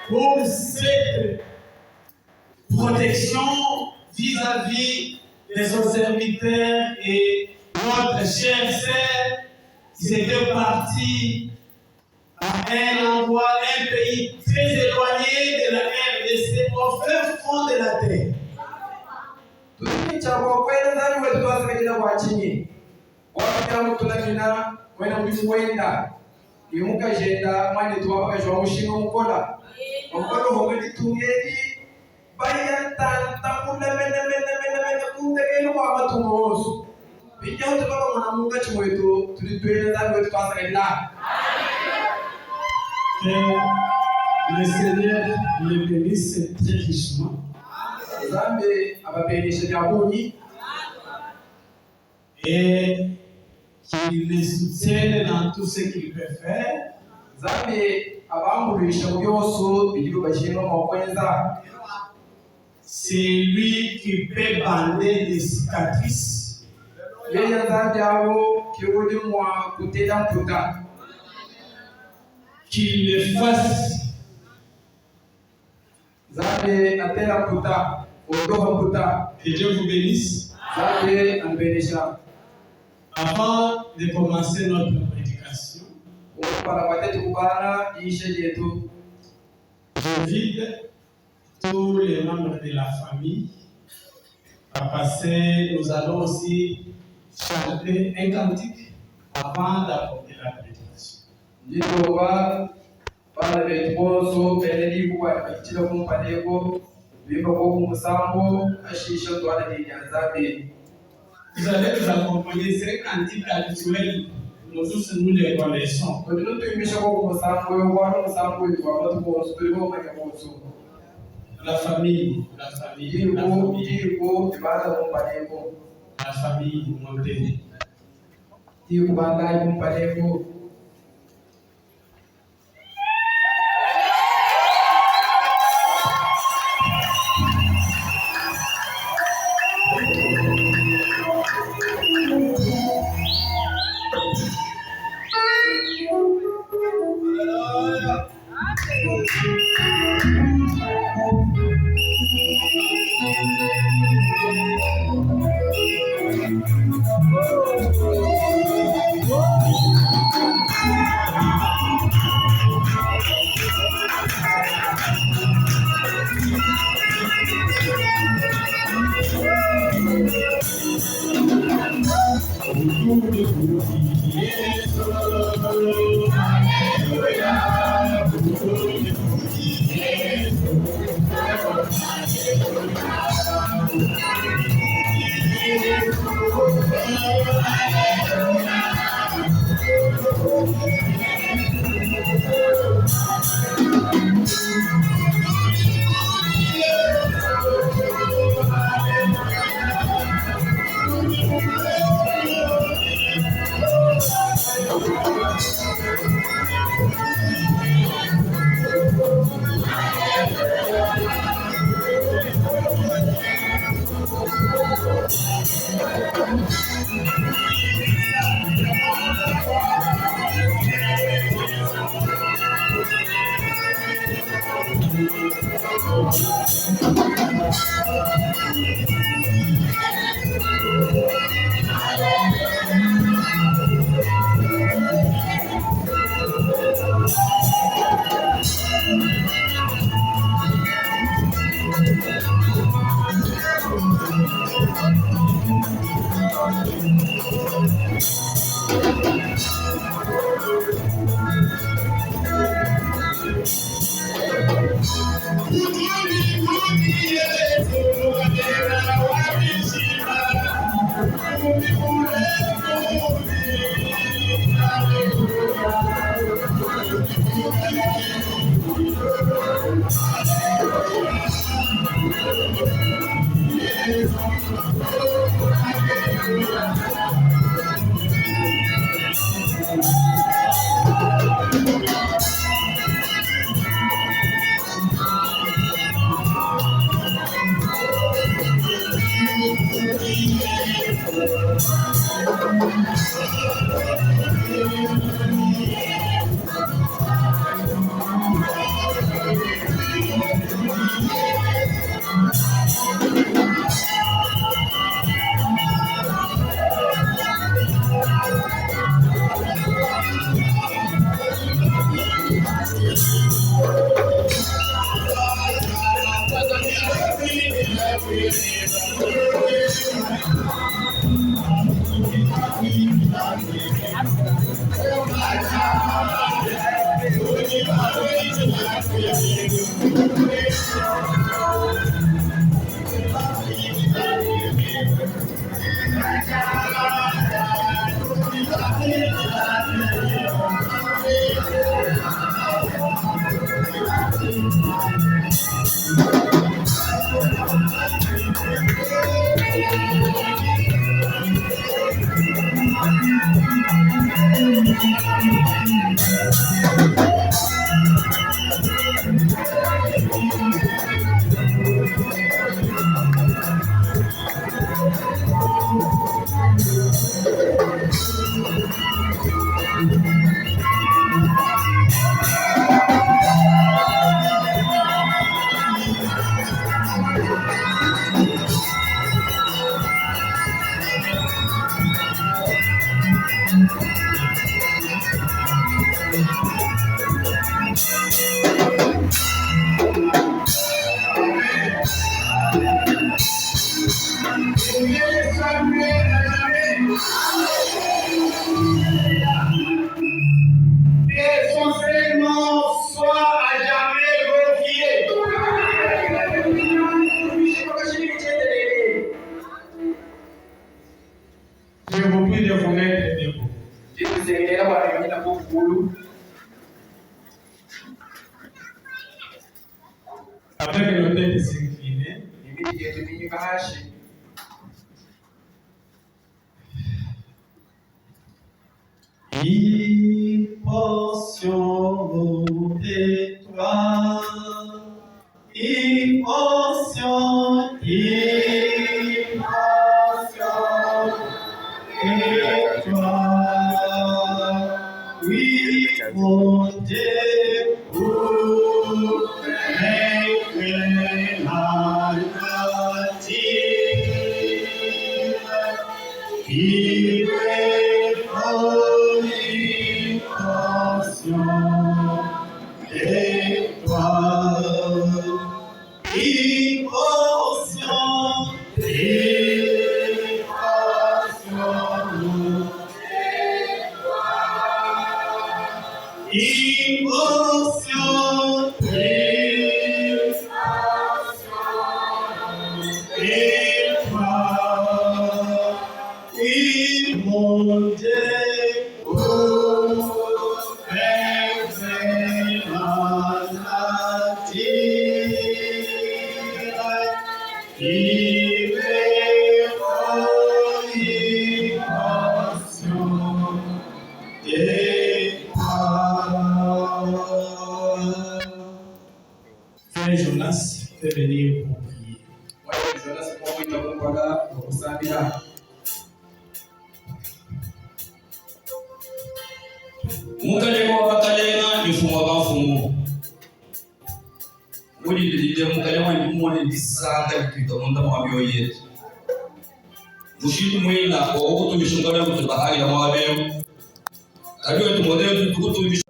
Pour cette protection vis-à-vis des autres serviteurs et notre chère sœur qui s'était partie à un endroit, un pays très éloigné de la RDC, au fin fond de la terre. Que le Seigneur le bénisse très richement. Et qu'il les soutienne dans tout ce qu'il peut faire. C'est lui qui peut bander les cicatrices. Qu'il le fasse. Que Dieu vous bénisse. Avant de commencer notre prédication, j'invite tous les membres de la famille à passer. Nous allons aussi chanter un cantique avant d'apporter la prédication. Vous allez nous accompagner, c'est un cantique habituel, nous tous nous les connaissons. La famille, montée. Après que nos têtes s'inclinent, Impossible d'étoiles, impossible, étoiles, oui, mon Dieu, pour éclairer la nature, il est étoiles, Frère Jonas fait venir pour prier. Mukalema wakalema mifumo bafumo. Muri dide mukalema nimone disanga kitwa munda mwabyo yetu. Mushitu mwina kwa huko tumishungana kutubahari ya mwabyo. Kajua tumodeo tukutumisha.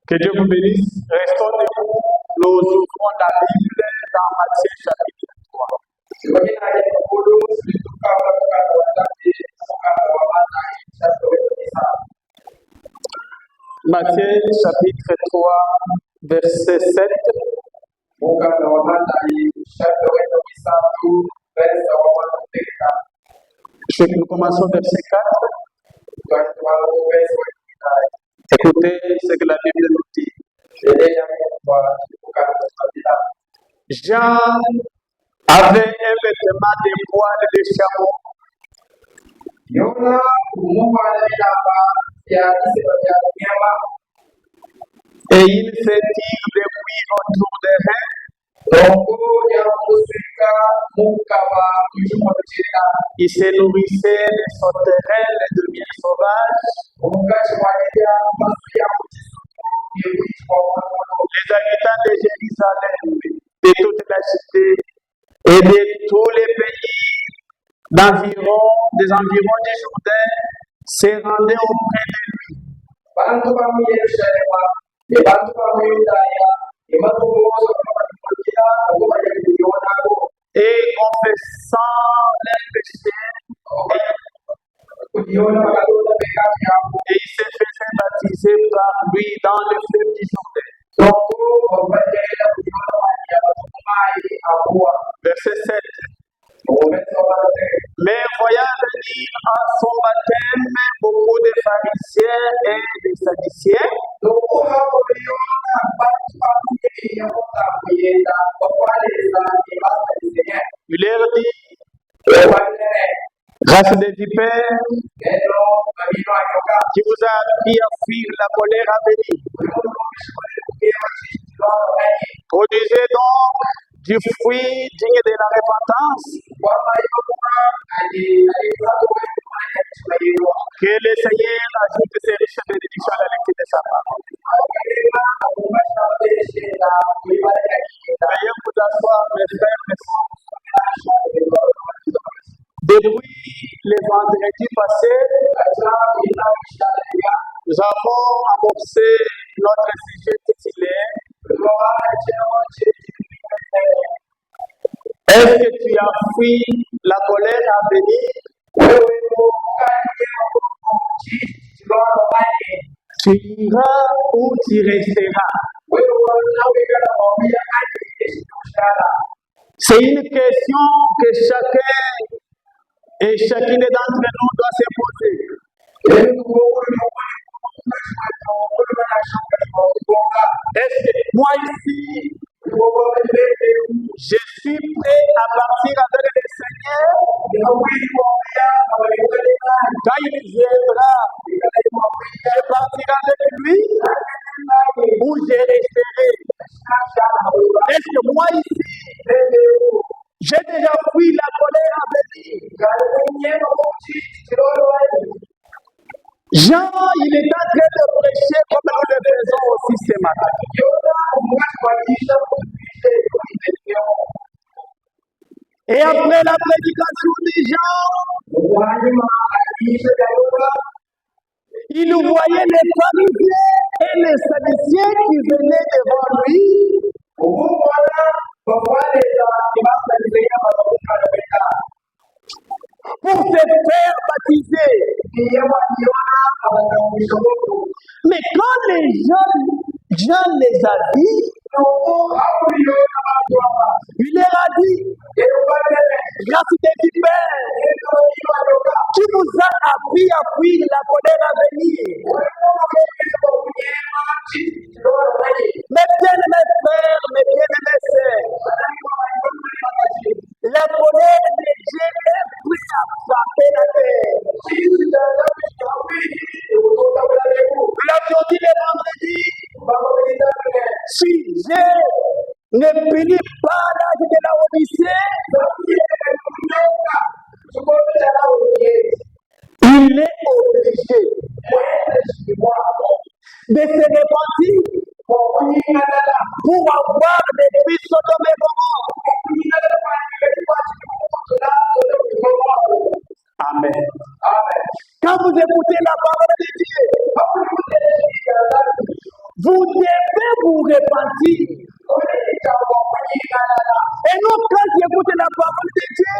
Que Dieu vous bénisse. Restons debout. Nous ouvrons la Bible dans Matthieu chapitre 3. Matthieu chapitre 3, verset 7. Nous commençons verset 4. Écoutez ce que la Bible nous dit. Jean avait un vêtement de poils de chameau. Et il fait dire des bruits autour des reins. Il se nourrissait des sauterelles et de miel sauvage. Les habitants de Jérusalem, de toute la cité et de tous les pays des environs du Jourdain se rendaient auprès de lui. Et confessant leurs péchés, et il se faisait baptiser par lui dans le fleuve du Jourdain. Verset 7. Mais voyant venir à son baptême beaucoup de pharisiens et de sadduciens, il leur dit: race des vipères, qui vous a appris à fuir la colère à venir. Produisez donc du fruit digne de la repentance. Que le Seigneur ajoute ses riches bénédictions à la lecture de sa parole. Veuillez vous asseoir, mes frères, mes sœurs. Depuis le vendredi passé, nous avons amorcé notre sujet titulé: est-ce que tu as fui la colère à venir? Tu iras ou tu resteras? C'est une question que chacun et chacune d'entre nous doit se poser. Est-ce que moi ici, je suis prêt à partir avec le Seigneur? Quand il viendra, je partirai avec lui ou je resterai? Est-ce que moi ici, j'ai déjà fui la colère à venir? Jean, il est en train de prêcher comme nous le faisons aussi ce matin. Et après la prédication de Jean, il voyait les pharisiens et les sadduciens qui venaient devant lui. Pour se faire baptiser. Mais quand les gens Jean les a dit, il leur a dit: grâce des vipères, qui vous a appris à fuir la colère à venir? Mes bien-aimés frères, mes bien-aimés sœurs, la colère de Dieu est prête à frapper la terre. Nous l'avions dit le vendredi. Si Dieu ne punit pas l'âge de la Odyssée, il est obligé de se repentir pour avoir des fils Sodome et Gomorrhe. Amen. Quand vous écoutez la parole de Dieu, vous devez vous repentir. Et non, quand tu écoutes la parole de Dieu,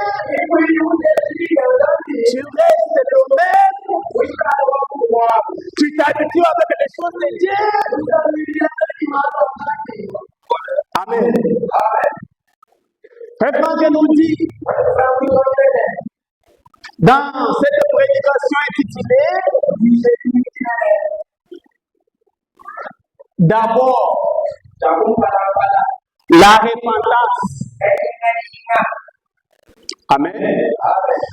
tu restes le même. Tu t'habitues avec les choses de Dieu. Amen. Frère Franck nous dit dans cette prédication intitulée d'abord la repentance. Amen.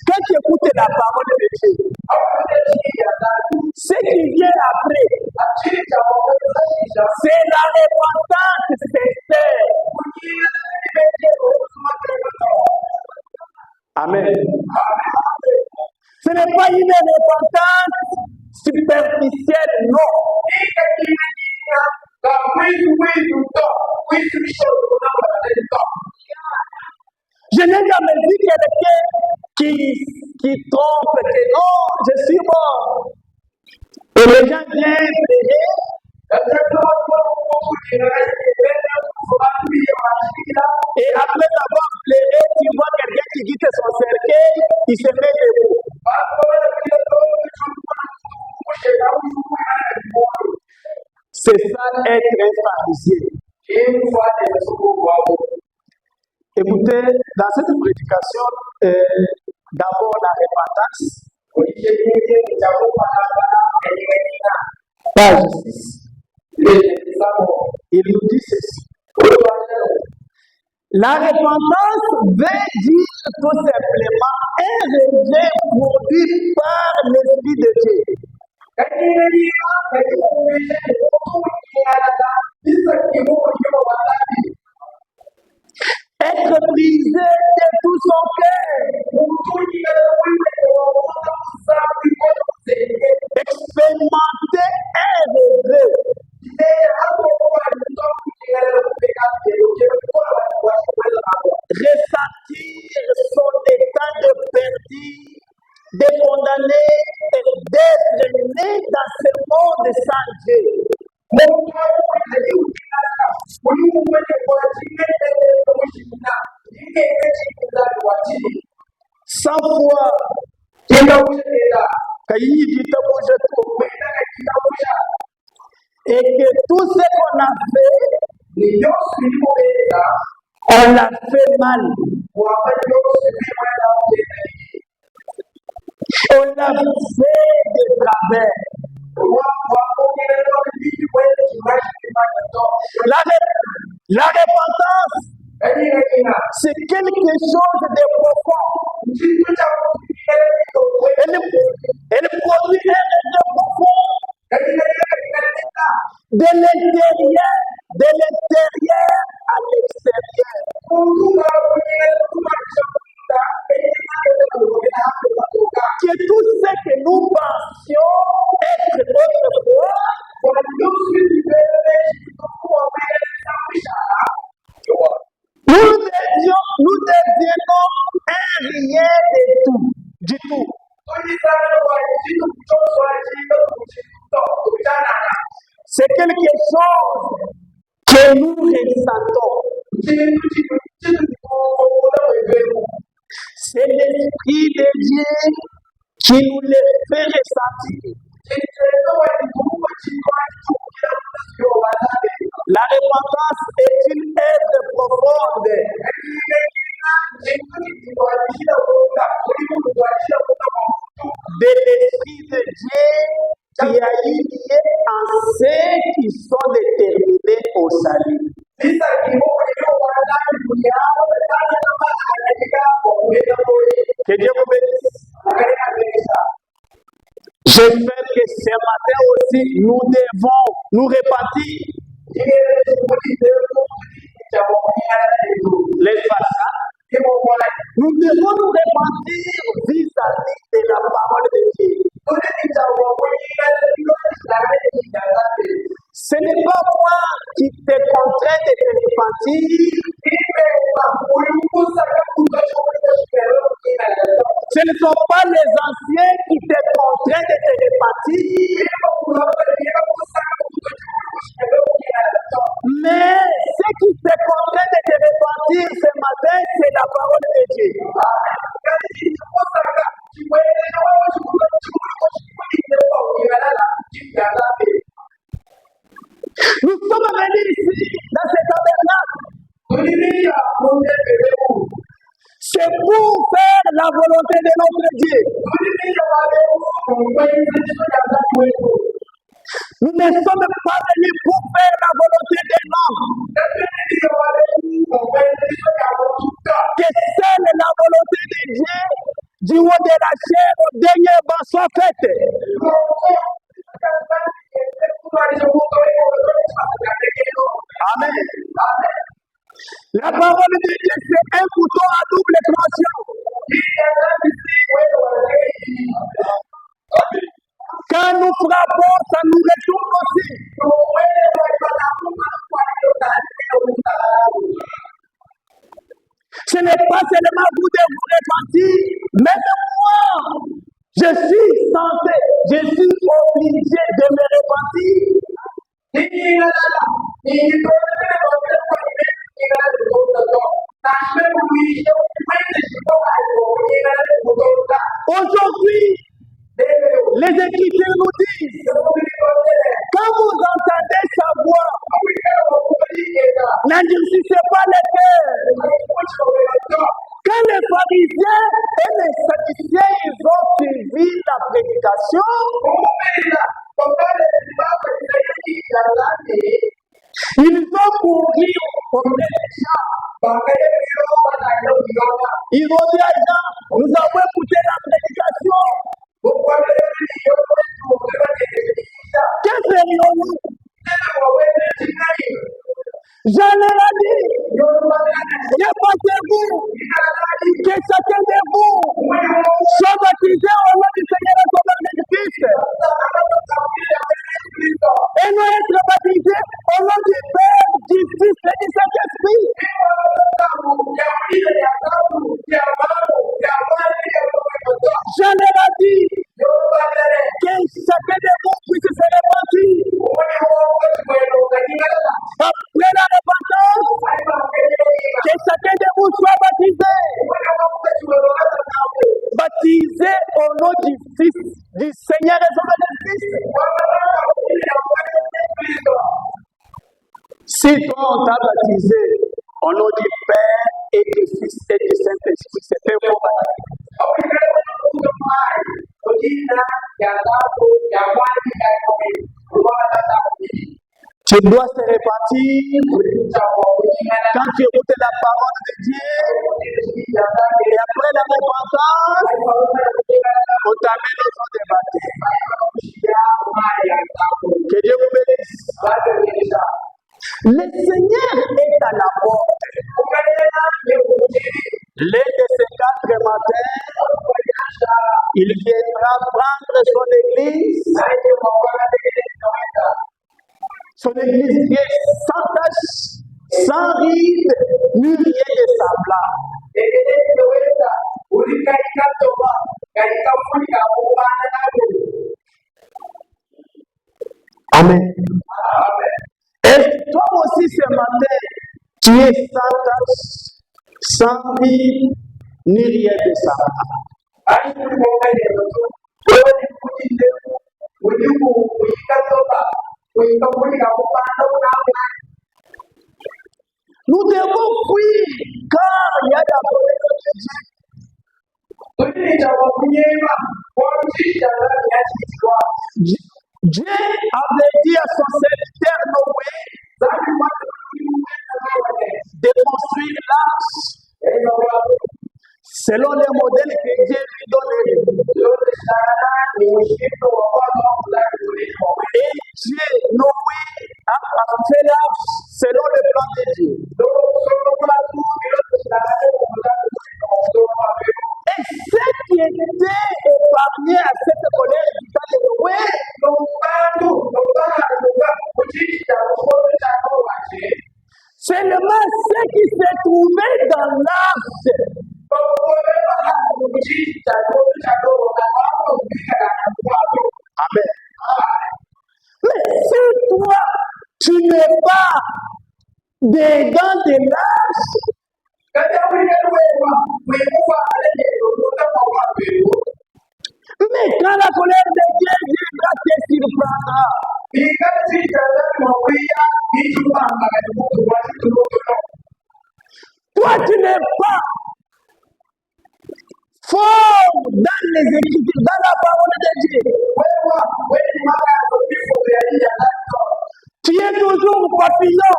Quand tu écoutes la parole de Dieu, ce qui vient après, c'est la repentance sincère. Amen. Ce n'est pas une repentance superficielle, non. Je n'ai jamais vu quelqu'un qui trompe que non, je suis mort. Et les gens viennent plaider. Et après avoir plaidé, tu vois quelqu'un qui quitte son cercueil, il se met debout. C'est ça être un pharisien. Écoutez, dans cette prédication, d'abord la repentance. Page 6. Il nous dit ceci. La repentance veut dire tout simplement un regret produit par l'Esprit de Dieu. Être brisé de tout son cœur. Expérimenter un regret. Ressentir son état de perdu, de condamné et d'être né dans ce monde sans Dieu. Sans foi, et que tout ce qu'on a fait, on l'a fait mal. On l'a fait de travers. La repentance, c'est quelque chose de profond. Elle produit un regret profond de l'intérieur à l'extérieur. Que tout ce que nous pensions être notre foi, nous deviendrons un rien du tout. C'est quelque chose que nous ressentons. C'est l'Esprit de Dieu qui nous le fait ressentir. La repentance est une aide profonde de l'Esprit de Dieu qui a initié en ceux qui sont déterminés au salut. Que Dieu vous bénisse. J'espère que ce matin aussi, nous devons nous repentir. Les façades. Nous devons nous repentir vis-à-vis de la parole de Dieu. Ce n'est pas moi qui te contrains de te repentir. Ce ne sont pas les anciens qui te contraignent de te repentir. Mais ce qui te contraint de te repentir ce matin, c'est la parole de Dieu. Nous sommes venus ici, dans ce tabernacle, C'est pour faire la volonté de notre Dieu. Nous ne sommes pas venus pour faire la volonté des hommes. Que seule la volonté de Dieu, du haut de la chair au dernier banc soit faite. Amen. La parole de Dieu, c'est un couteau à double tranchant. Quand nous frappons, ça nous retourne aussi. Ce n'est pas seulement vous de vous repentir, mais moi, je suis censé, je suis obligé de me repentir. Aujourd'hui, les Écritures nous disent, quand vous entendez sa voix, n'endurcissez pas les cœurs. Quand les pharisiens et les sadducéens ils ont suivi la prédication, ils ont couru auprès des gens. Ils ont dit à Jean, nous avons écouté la prédication. Que ferions-nous? Jean leur a dit, répentez-vous, que chacun de vous soit baptisé au nom du Seigneur et Sauveur Jésus-Christ. Et nous être baptisés au nom du Père, du Fils et du Saint-Esprit. Jean leur a dit que chacun de vous puisse se repentir. Après la repentance, que chacun de vous soit baptisé. Baptisé au nom du Fils, du Seigneur et Sauveur Jésus-Christ. Si toi on t'a baptisé au nom du Père et du Fils et du Saint-Esprit, c'est un bon baptême. Tu dois se repentir quand tu écoutes la parole de Dieu. Et après la repentance, on t'amène au fond des baptêmes. Que Dieu vous bénisse. Le Seigneur est à la porte. L'un de ces 4 matins, il viendra prendre son église. Son église qui est sans tache, sans ride, ni rien de semblable. Amen. Et toi aussi ce matin, tu es sans tache, sans ride, ni rien de semblable. Nous devons fuir car il y a la volonté de Dieu. Dieu avait dit à son serviteur Noé de construire l'arche selon les modèles que Dieu lui donnait. Et Dieu, Noé, a fait l'arche selon le plan de Dieu. Et ce qui était épargné à cette colère du temps de Noé, seulement ce qui se trouvait dans l'arche. Amen. Mais si toi, tu n'es pas dedans de l'arche, mais quand la colère de Dieu viendra, te surprendra. Toi, tu n'es pas fort dans les Écritures, dans la parole de Dieu. Tu es toujours papillon.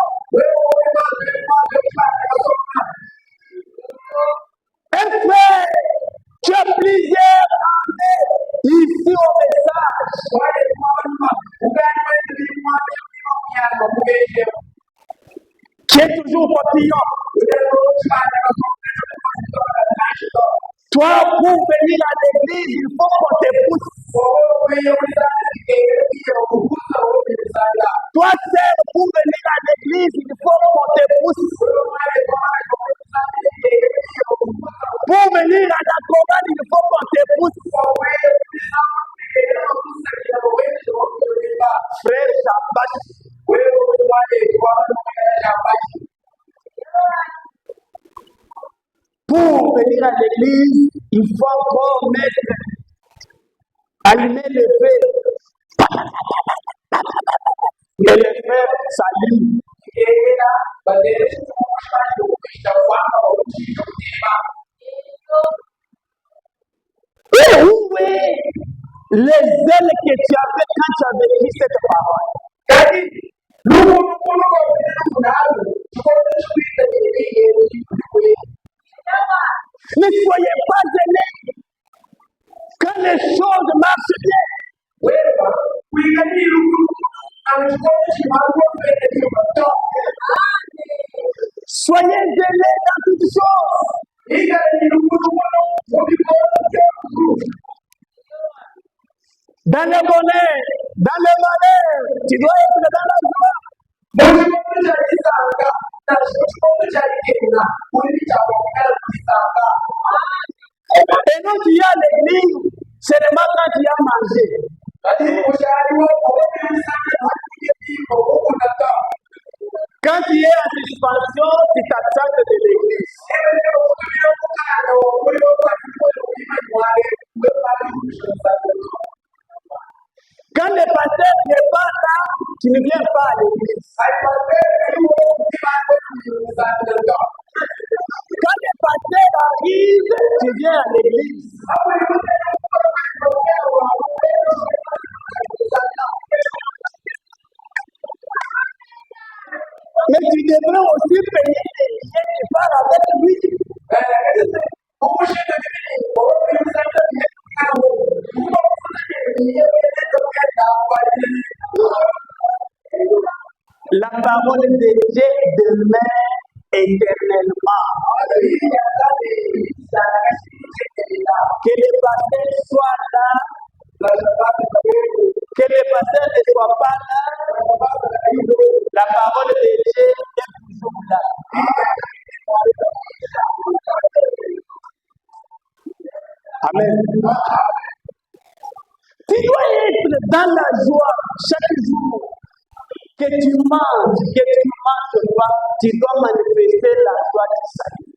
Un frère, tu as plusieurs années ici au message. Tu es toujours papillon. Toi, pour venir à l'église, il faut qu'on te pousse. Toi, sœur, pour venir à l'église, il faut qu'on te pousse. Pour venir à la chorale, il faut qu'on te pousse. Frère Chabash. Pour venir à l'église, il faut encore allumer le feu. Et le feu s'allume. Et où est les ailes que tu avais quand tu avais écrit cette parole? Ne soyez pas gênés quand les choses marchent bien. Soyez gênés dans toutes choses. Dans le bonheur, dans le malheur, tu dois être dans la joie. Et non, tu y as l'église, seulement quand tu as mangé. Quand tu es en suspension, tu t'absentes de l'église. Quand le pasteur n'est pas là, tu ne viens pas à l'église. Quand le pasteur arrive, tu viens à l'église. Mais tu devrais aussi payer les billets qui parlent avec lui. La parole de Dieu demeure éternellement. Que le pasteur soit là, que le pasteur ne soit pas là, la parole de Dieu est toujours là. Amen. Tu dois être dans la joie chaque jour. Que tu manges pas, tu dois manifester la joie du salut.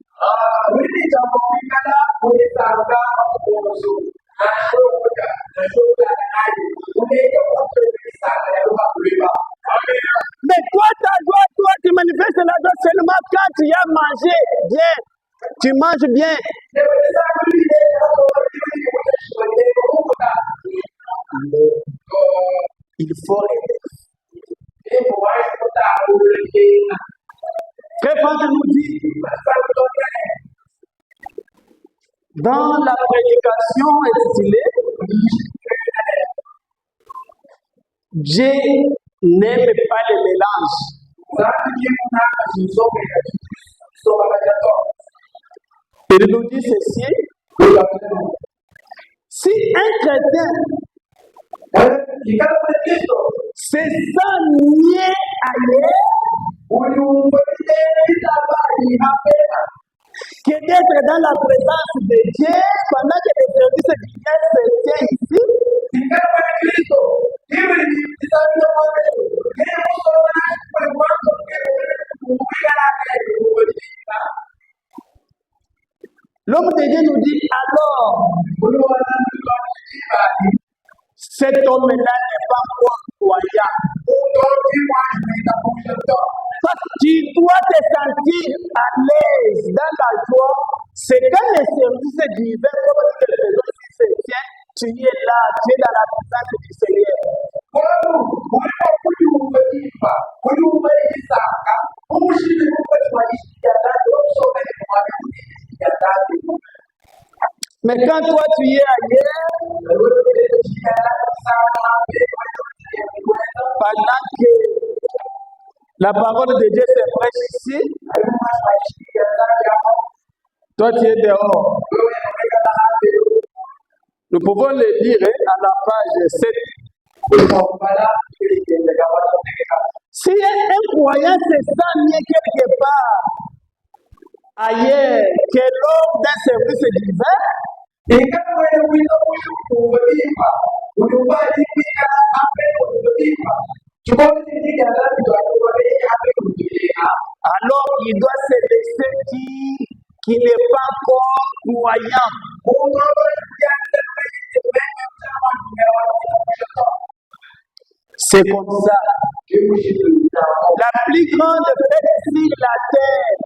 Mais toi, ta joie, toi, tu manifestes la joie seulement quand tu as mangé bien. Tu manges bien. Il faut aider. Frère Franck nous dit, dans la prédication intitulée, Dieu n'aime pas les mélanges. Il nous dit ceci, si un chrétien se sent nier ailleurs que d'être dans la présence de Dieu pendant que le service divin se tient ici. L'homme de Dieu nous dit alors, cet homme-là n'est pas croyant. Tu dois te sentir à l'aise dans la joie. C'est quand les services divins, comme dit le besoin se tient, tu es là, tu es dans la présence du Seigneur. Mais quand toi tu es ailleurs, pendant que la parole de Dieu se prêche ici, toi tu es dehors. Nous pouvons le lire à la page 7. Si un croyant se sent mieux quelque part ailleurs que lors d'un service divin, alors il doit se laisser dire qu'il n'est pas encore croyant. C'est comme ça. La plus grande fête sur la terre,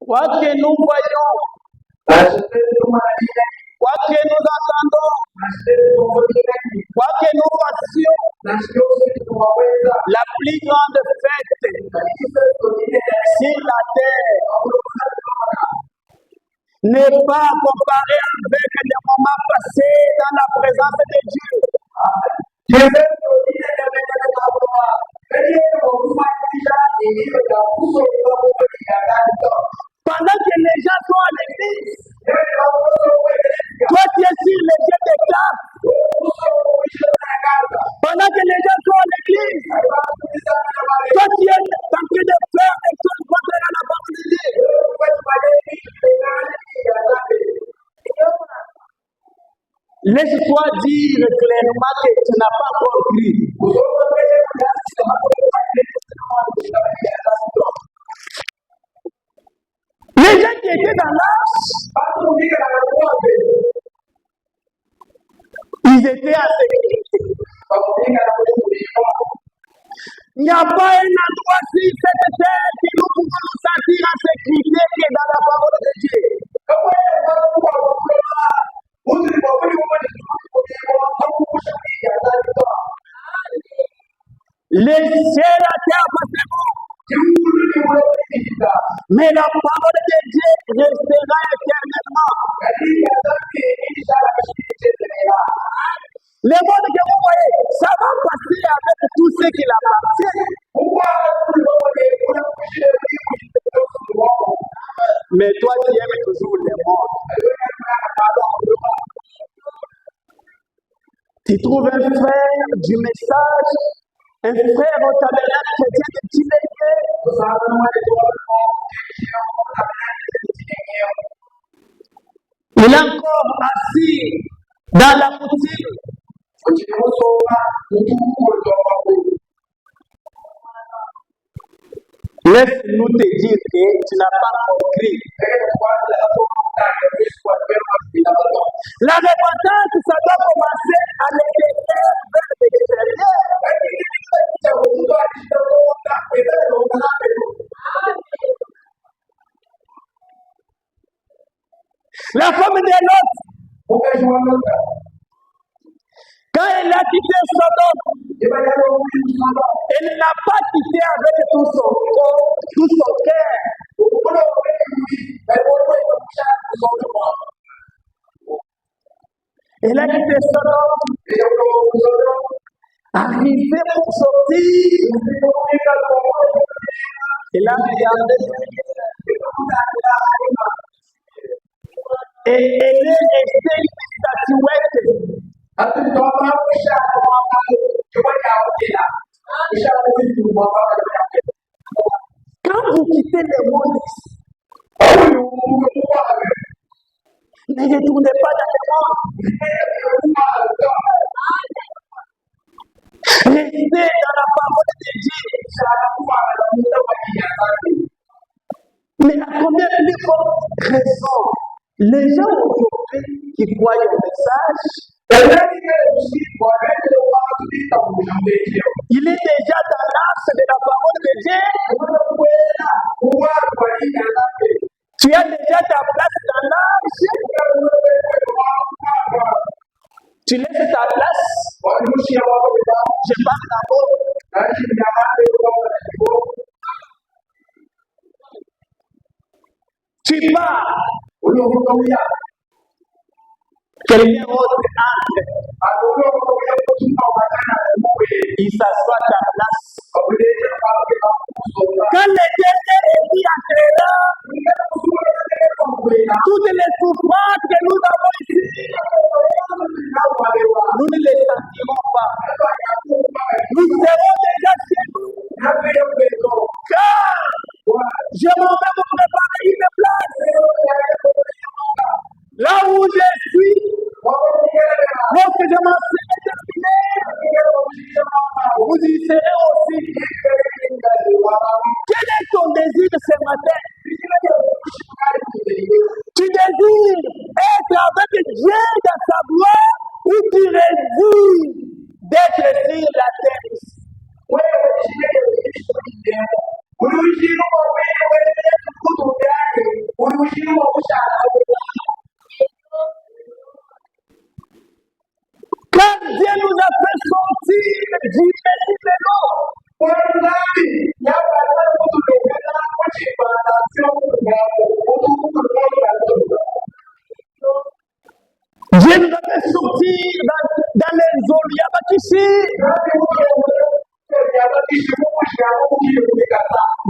quoi que nous voyons, quoi que nous entendons, quoi que nous fassions, la plus grande fête sur la terre n'est pas comparée avec les moments passés dans la présence de Dieu. Pendant que les gens sont à l'église, toi tu es sur les jeux de cartes. Pendant que les gens sont à l'église, toi tu es en train de faire des choses contre la parole de Dieu. Laisse-toi dire clairement que tu n'as pas compris. Les gens qui étaient dans l'âge, ils étaient à sécurité. Il n'y a pas un endroit sur cette terre que nous pouvons nous sentir en sécurité que dans la parole de Dieu. Les cieux la terre passeront, mais la parole de Dieu restera éternellement. Le monde que vous voyez, ça va passer avec tout ce qui appartient. Mais toi qui aimes toujours le monde, tu trouves un frère du message, un frère au tabernacle chrétien de Tibérié. Il est encore assis dans la poutine. Laisse-nous te dire que tu n'as pas compris. La repentance, ça doit commencer à l'intérieur vers l'extérieur. La femme de Lot, quand elle a quitté Sodome, elle n'a pas quitté avec tout son corps, tout son cœur. Elle a quitté Sodome, arrivée pour sortir. Elle a regardé et elle est restée statuette. Quand vous quittez le monde, ne retournez pas dans le monde. Restez dans la parole de Dieu. Mais à combien de raisons les gens aujourd'hui qui croient au message Il est déjà dans l'axe de la parole de Dieu. Tu as déjà ta place dans l'axe. Tu laisses ta place. Je parle d'abord. Tu pars. Quelqu'un autre entre. Il s'assoit à ta place. Quand l'Éternel entrera, toutes les souffrances que nous avons ici, nous ne les sentirons pas. Nous serons déjà chez nous. Car je m'en vais vous préparer une place. Là où je suis, lorsque je m'en serai terminé, vous y serez aussi. Quel est ton désir ce matin? Tu désires être avec Dieu dans sa gloire ou tu désires d'être sur la terre? Quand Dieu nous a fait sortir du pays de l'eau, Dieu nous a fait sortir dans les eaux Yabakishi.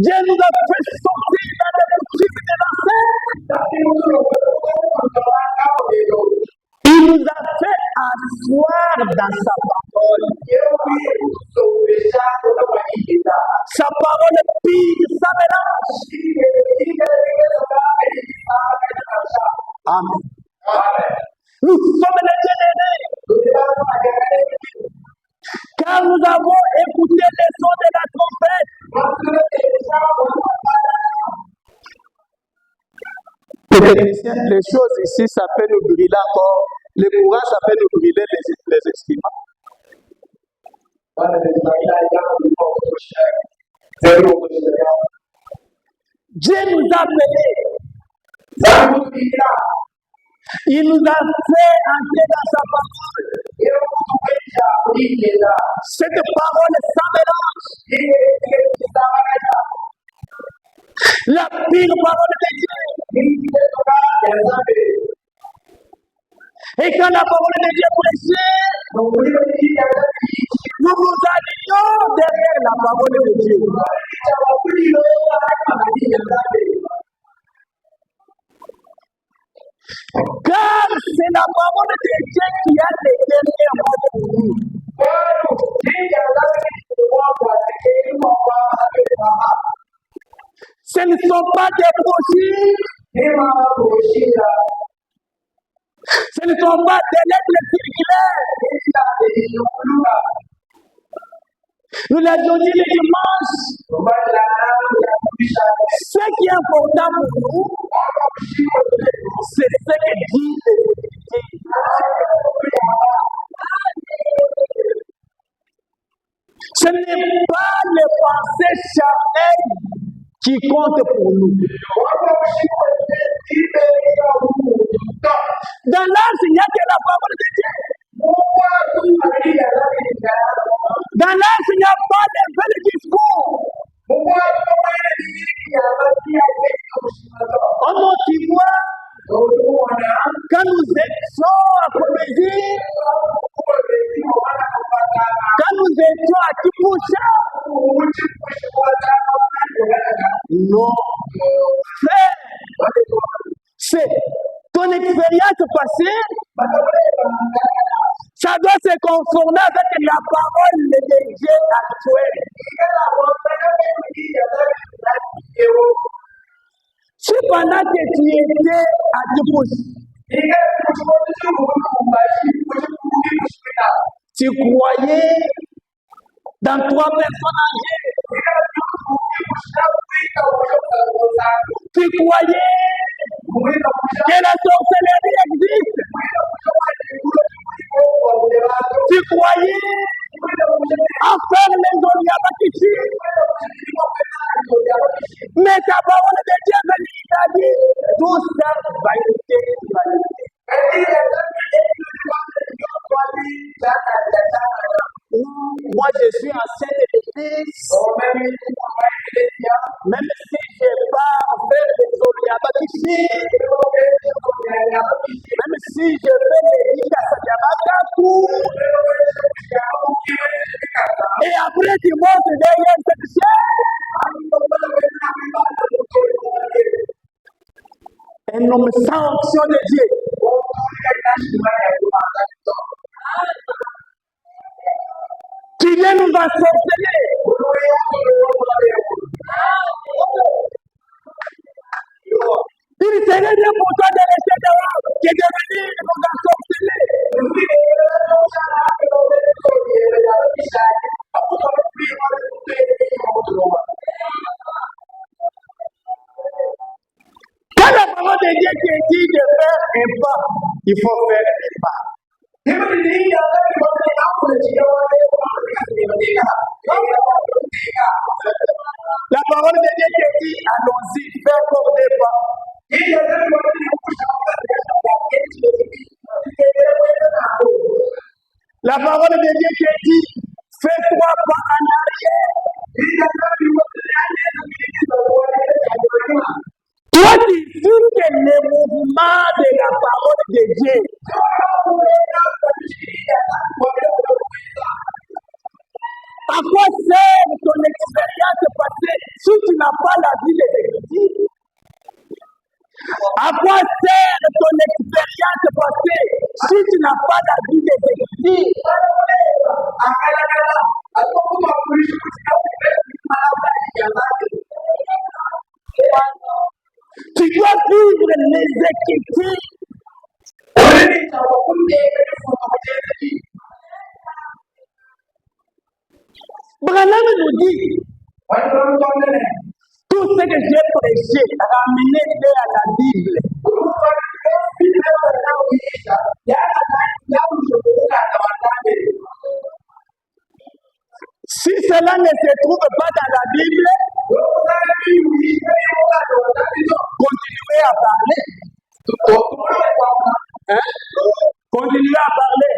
Dieu nous a fait sortir dans les boutiques de l'enfer. Il nous a fait asseoir dans sa parole. Sa parole pire, sa mélange. Amen. Nous sommes les générés. Car nous avons écouté les sons de la trompette. Les choses ici, ça peut nous brûler encore. Le courant, ça peut nous brûler les estimats. Dieu nous a appelés. Il nous a fait entrer dans sa parole. Cette parole sans mélange. La pire parole de Dieu. Et quand la parole de Dieu prêchait, nous nous allions derrière la parole de Dieu. Car c'est la parole de Dieu qui a les derniers mots pour nous. Ce ne sont pas des brochures. Ce ne sont pas des lettres circulaires. Nous l'avions dit le dimanche. Ce qui est important pour nous, c'est ce que dit l'Écriture. Ce n'est pas les pensées charnelles qui comptent pour nous. Dans l'âge, il n'y a que la parole de Dieu. Dans l'âge, il n'y a pas de belles discours. En Antivoie, quand nous étions à Comédie, quand nous étions à Kipoucha, non, frère, c'est ton expérience passée, ça doit se conformer avec la parole de Dieu actuelle. Si pendant que tu étais à Djibouti, tu croyais dans 3 personnes âgées, tu croyais que la sorcellerie existe, Mais ta parole de Dieu me dit, tout ça, vanité, vanité. Moi, je suis ancien de l'église. Même si je n'ai pas fait des orientations ici, même si je fais des tout, et après tu montes derrière cette chaîne, un homme sans option de Dieu. Qui vient nous va sorceler. Il serait bien pour toi de rester dehors que de venir nous va sorceler. Quand la parole de Dieu te dit de faire un pas, il faut faire un pas. La parole de Dieu te dit, allons-y, fais encore des pas. La parole de Dieu te dit, fais 3 pas en arrière. Toi, tu dis que le mouvement de la parole de Dieu. À quoi sert ton expérience passée si tu n'as pas la vie de Jésus? À quoi sert ton expérience passée si tu n'as pas la vie de Jésus? Tu dois vivre les Écritures. Branham nous dit, tout ce que j'ai prêché, ramenez-le à la Bible. Si cela ne se trouve pas dans la Bible, continuez à parler. Continuez à parler.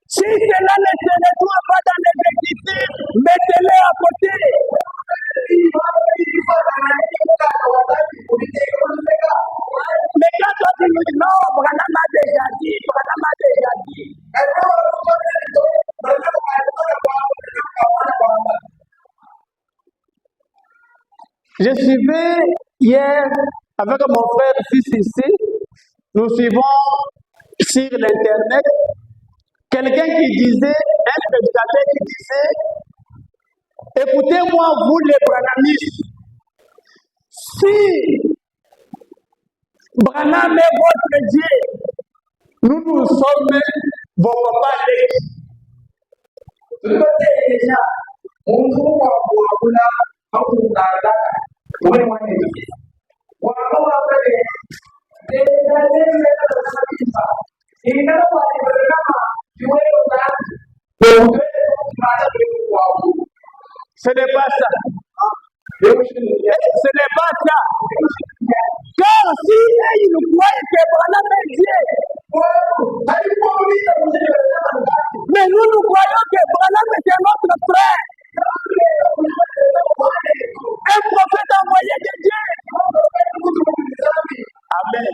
Si cela ne se retrouve pas dans les Écritures, mettez-les à côté. Mais quand tu nous dis non, Branham a déjà dit, Branham a déjà dit. Je suivais hier avec mon frère ici, nous suivons sur l'internet quelqu'un qui disait, un prédicateur qui disait, écoutez-moi vous les branhamistes, si Branham est votre Dieu, nous sommes vos papas. Ce n'est pas ça. Ce n'est pas ça. Car si ils croient que Branham est Dieu, mais nous croyons que Branham est notre frère, un prophète envoyé de Dieu. Amen.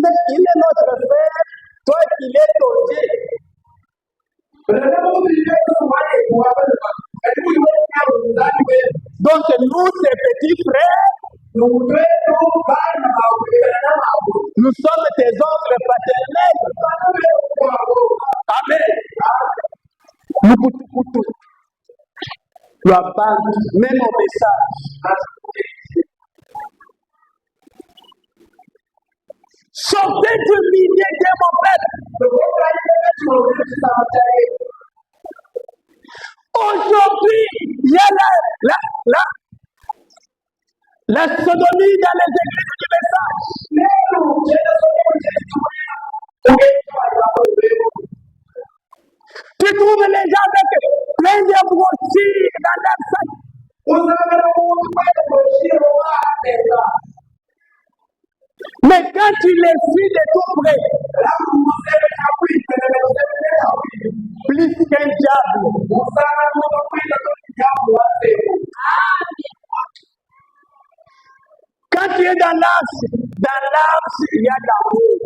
Mais il est notre frère, toi il est ton Dieu. Donc nous, ces petits frères, nous sommes tes oncles paternels. Amen. Tu abandonnes même au message. Sortez du milieu de mon père. Aujourd'hui, il y a la sodomie dans les églises du message. Tu trouves les gens avec plein de brochures dans leur sac Mais quand tu les suis de tout près, plus qu'un diable, quand tu es dans l'arche, il y a l'amour.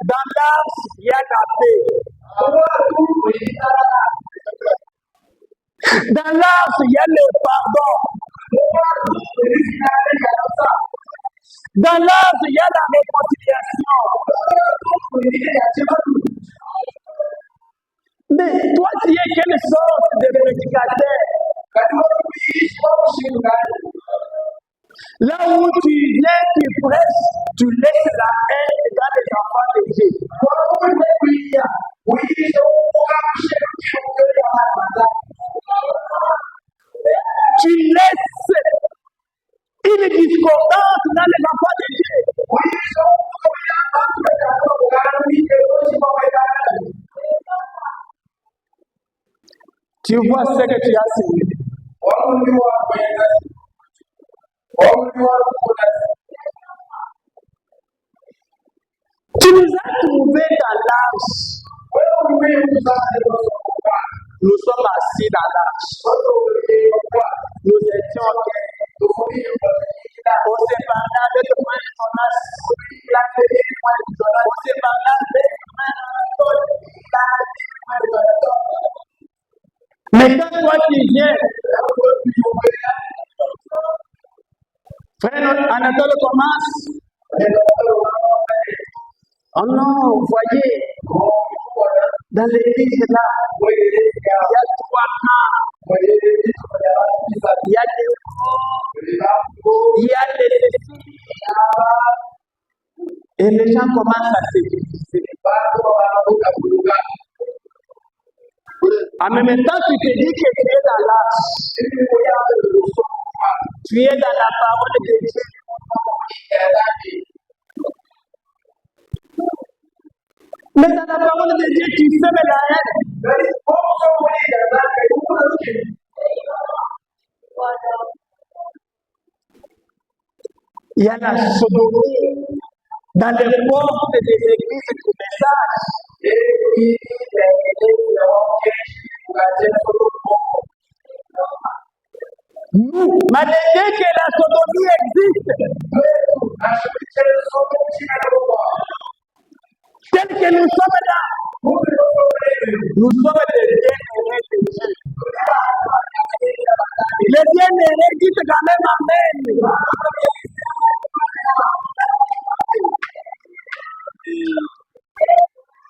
Dans l'arche, il y a la paix. Dans l'arche, il y a le pardon. Dans l'arche, il y a la réconciliation. Mais toi, tu es quelle sorte de prédicateur? Là où tu viens, tu prêches, tu laisses la haine dans les enfants de Dieu. Tu laisses une discordance dans les enfants de Dieu. Tu vois ce que tu as signé. Tu nous as trouvés dans l'arche. Nous sommes assis dans l'arche. Nous étions bien. On s'est parlé avec le point de Jonas. On s'est parlé avec le point de mais quand toi tu viens, frère Anatole commence. Oh non, vous voyez, dans l'église là, il y a 3 ans, il y a des il y a des et les gens commencent à se diviser. En même temps, tu te dis que tu es dans l'arche. Tu es dans la parole de Dieu. Mais dans la parole de Dieu, tu sèmes la haine. Il y a la sodomie dans les portes des églises du message. Nous, malgré que la sodomie existe, tel que nous sommes là, nous sommes des bien-aimés de Dieu. Les bien-aimés disent quand même Amen.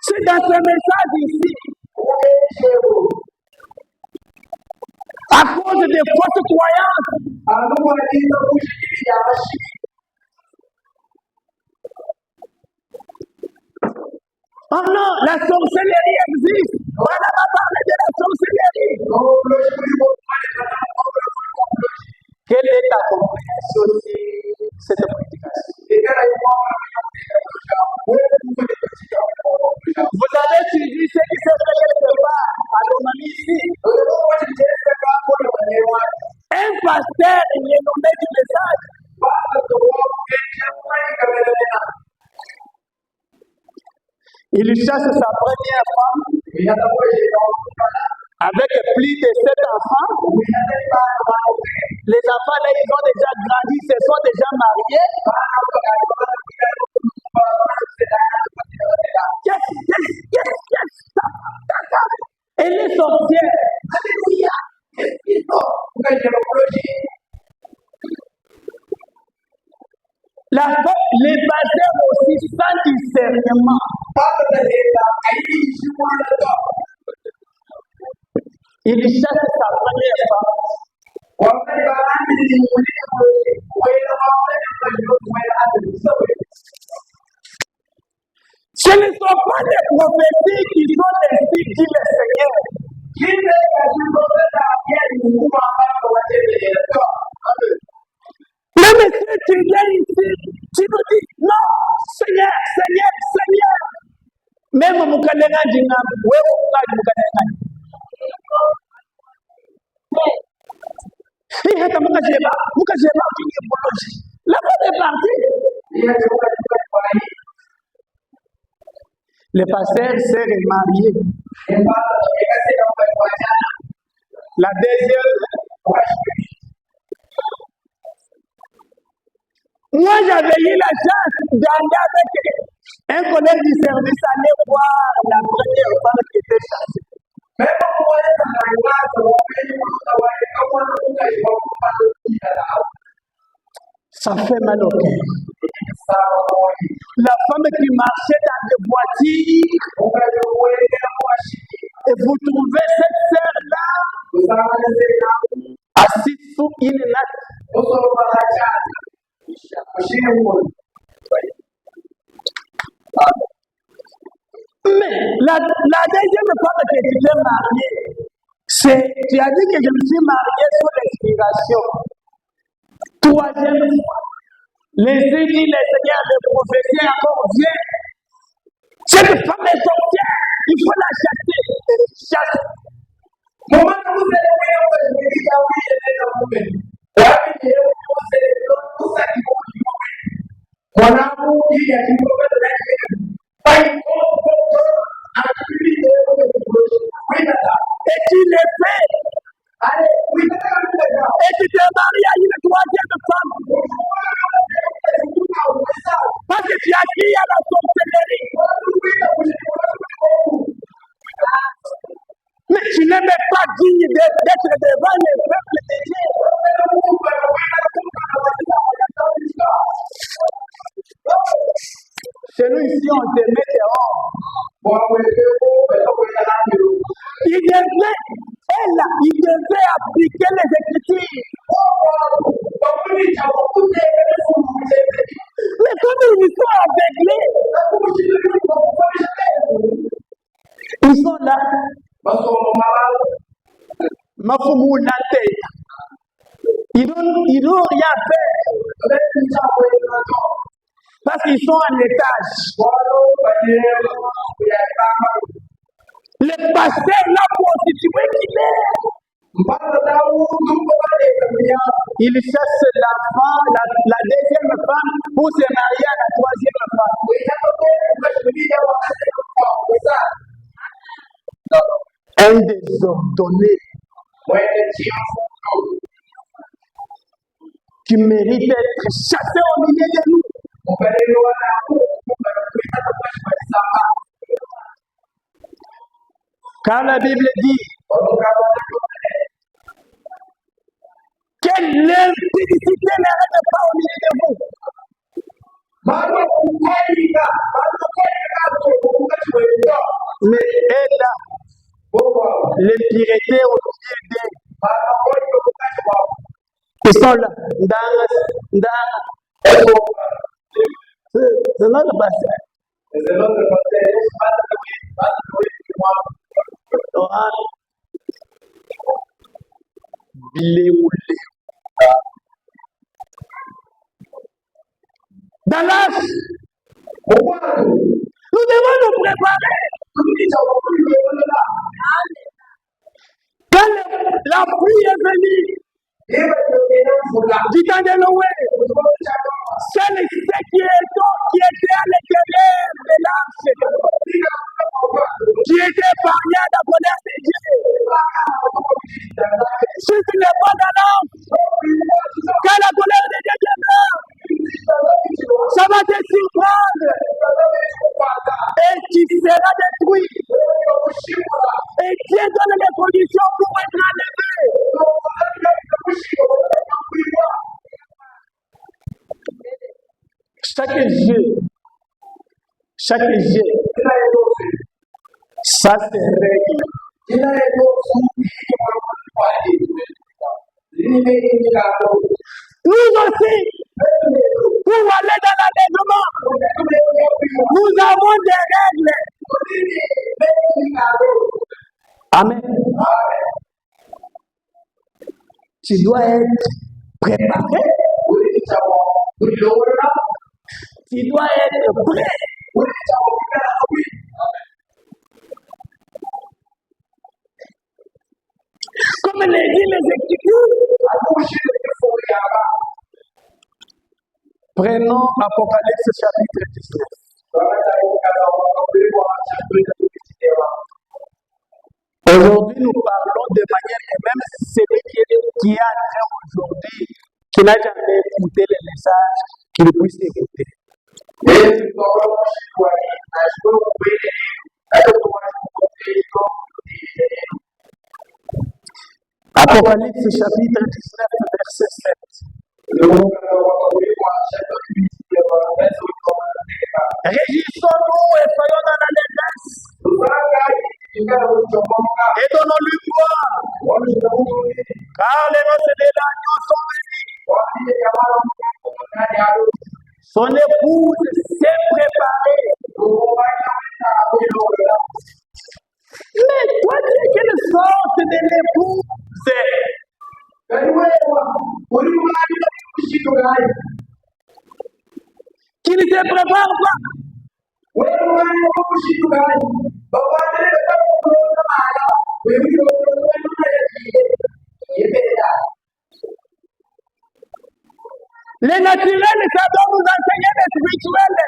C'est dans ce message ici, à cause des fausses croyances, oh non, la sorcellerie existe. On n'a pas parlé de la sorcellerie. Quelle est ta compréhension de cette prédication? Vous avez suivi ce qui se fait quelque part à Roumanie ici. Un pasteur, il est nommé du message. Il chasse sa première femme avec plus de 7 enfants. Les enfants là, ils ont déjà grandi, se sont déjà mariés. Elle est sorcière. Alléluia. Les pasteurs aussi sans discernement. Il chasse sa première femme. Ce ne sont pas les prophéties qui sont ainsi dit le Seigneur. Même si tu viens ici, tu nous dis non, Seigneur, Seigneur, Seigneur. Même Mukanenga Dina, where Mukanenga. Il y a un Mukazeba, la bonne est partie. Le pasteur s'est marié. La deuxième. Moi, j'avais eu la chance d'aller avec un collègue du service aller voir la première femme qui était chassée. Ça fait mal au cœur. La femme qui marchait dans des voitures, et vous trouvez cette sœur-là assise sous une natte. Mais la deuxième femme que tu t'es mariée, tu as dit que je me suis mariée sous l'inspiration. Troisième fois, les Seigneur de prophétie encore vient. Cette femme est sorcière, il faut la chasser. Chasse. Et tu l'es fait. Et tu t'es marié à une troisième femme. Parce que tu as crié à la sorcellerie. Mais tu n'es même pas digne d'être devant les peuples de Dieu. Chez nous ici, on te met dehors. Il devait appliquer les Écritures. Mais comme ils sont aveuglés, ils sont là. Ils n'ont rien fait. Parce qu'ils sont en étage. Le pasteur l'a constitué qu'il est. Il cherche la deuxième femme pour se marier à la troisième femme. Un désordonné qui mérite d'être chassé au milieu de nous. Car la Bible dit que l'impudicité ne règne pas au milieu de vous. Mais elle a l'impureté au milieu d'elle. Ils sont là. C'est notre pasteur. Dallas, nous devons nous préparer. Quand la pluie est venue, du temps de Noé, c'est les qui étaient à l'intérieur de l'arche, qui étaient épargnés à la colère de Dieu. Si tu n'es pas dans l'âme, quand la colère de Dieu viendra, ça va te surprendre et tu seras détruit. Et Dieu donne les conditions pour être enlevé. Chaque jeu, ça se règle. Nous aussi, pour aller dans l'enlèvement, nous avons des règles. Amen. Tu dois être préparé. Tu dois être prêt. Prenons Apocalypse chapitre 19. Aujourd'hui, nous parlons de manière que même celui qui est entré aujourd'hui, qui n'a jamais écouté les messages, qu'il puisse écouter. Apocalypse chapitre 19, verset 7. Réjouissons-nous et soyons dans l'allégresse. Et donnons-lui gloire. Car les noces de l'agneau sont venues. Son épouse s'est préparée. Mais toi, tu es quelle sorte de l'épouse? Qui ne se prépare pas. Les naturels, ça doit nous enseigner les spirituels.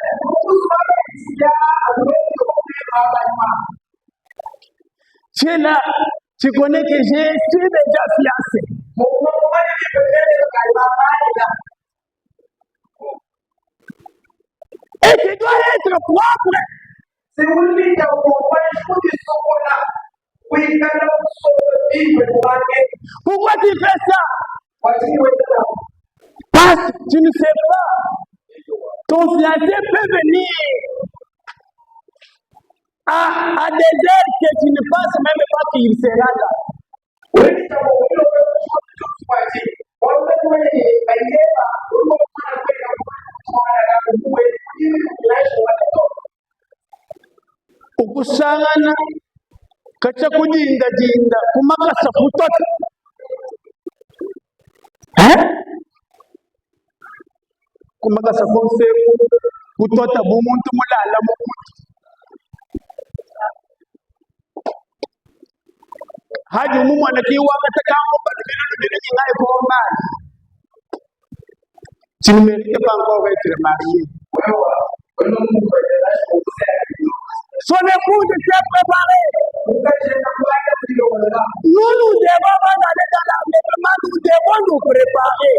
Tu es là, tu connais que je suis déjà fiancé. Et tu dois être propre. Pourquoi tu fais ça? Parce que tu ne sais pas. Ton fiancé peut venir à des heures que tu ne penses même pas qu'il sera là. Ukusangana kaca kudinda kumakasa kutota. Kumakasa konse kutota bumuntu mulala mukutu. Haji umumwana kiwanga takambo bali ngai ko mali. Tu ne mérites pas encore être marié. Son épouse s'est préparée. Nous devons aller dans l'enlèvement, nous devons nous préparer.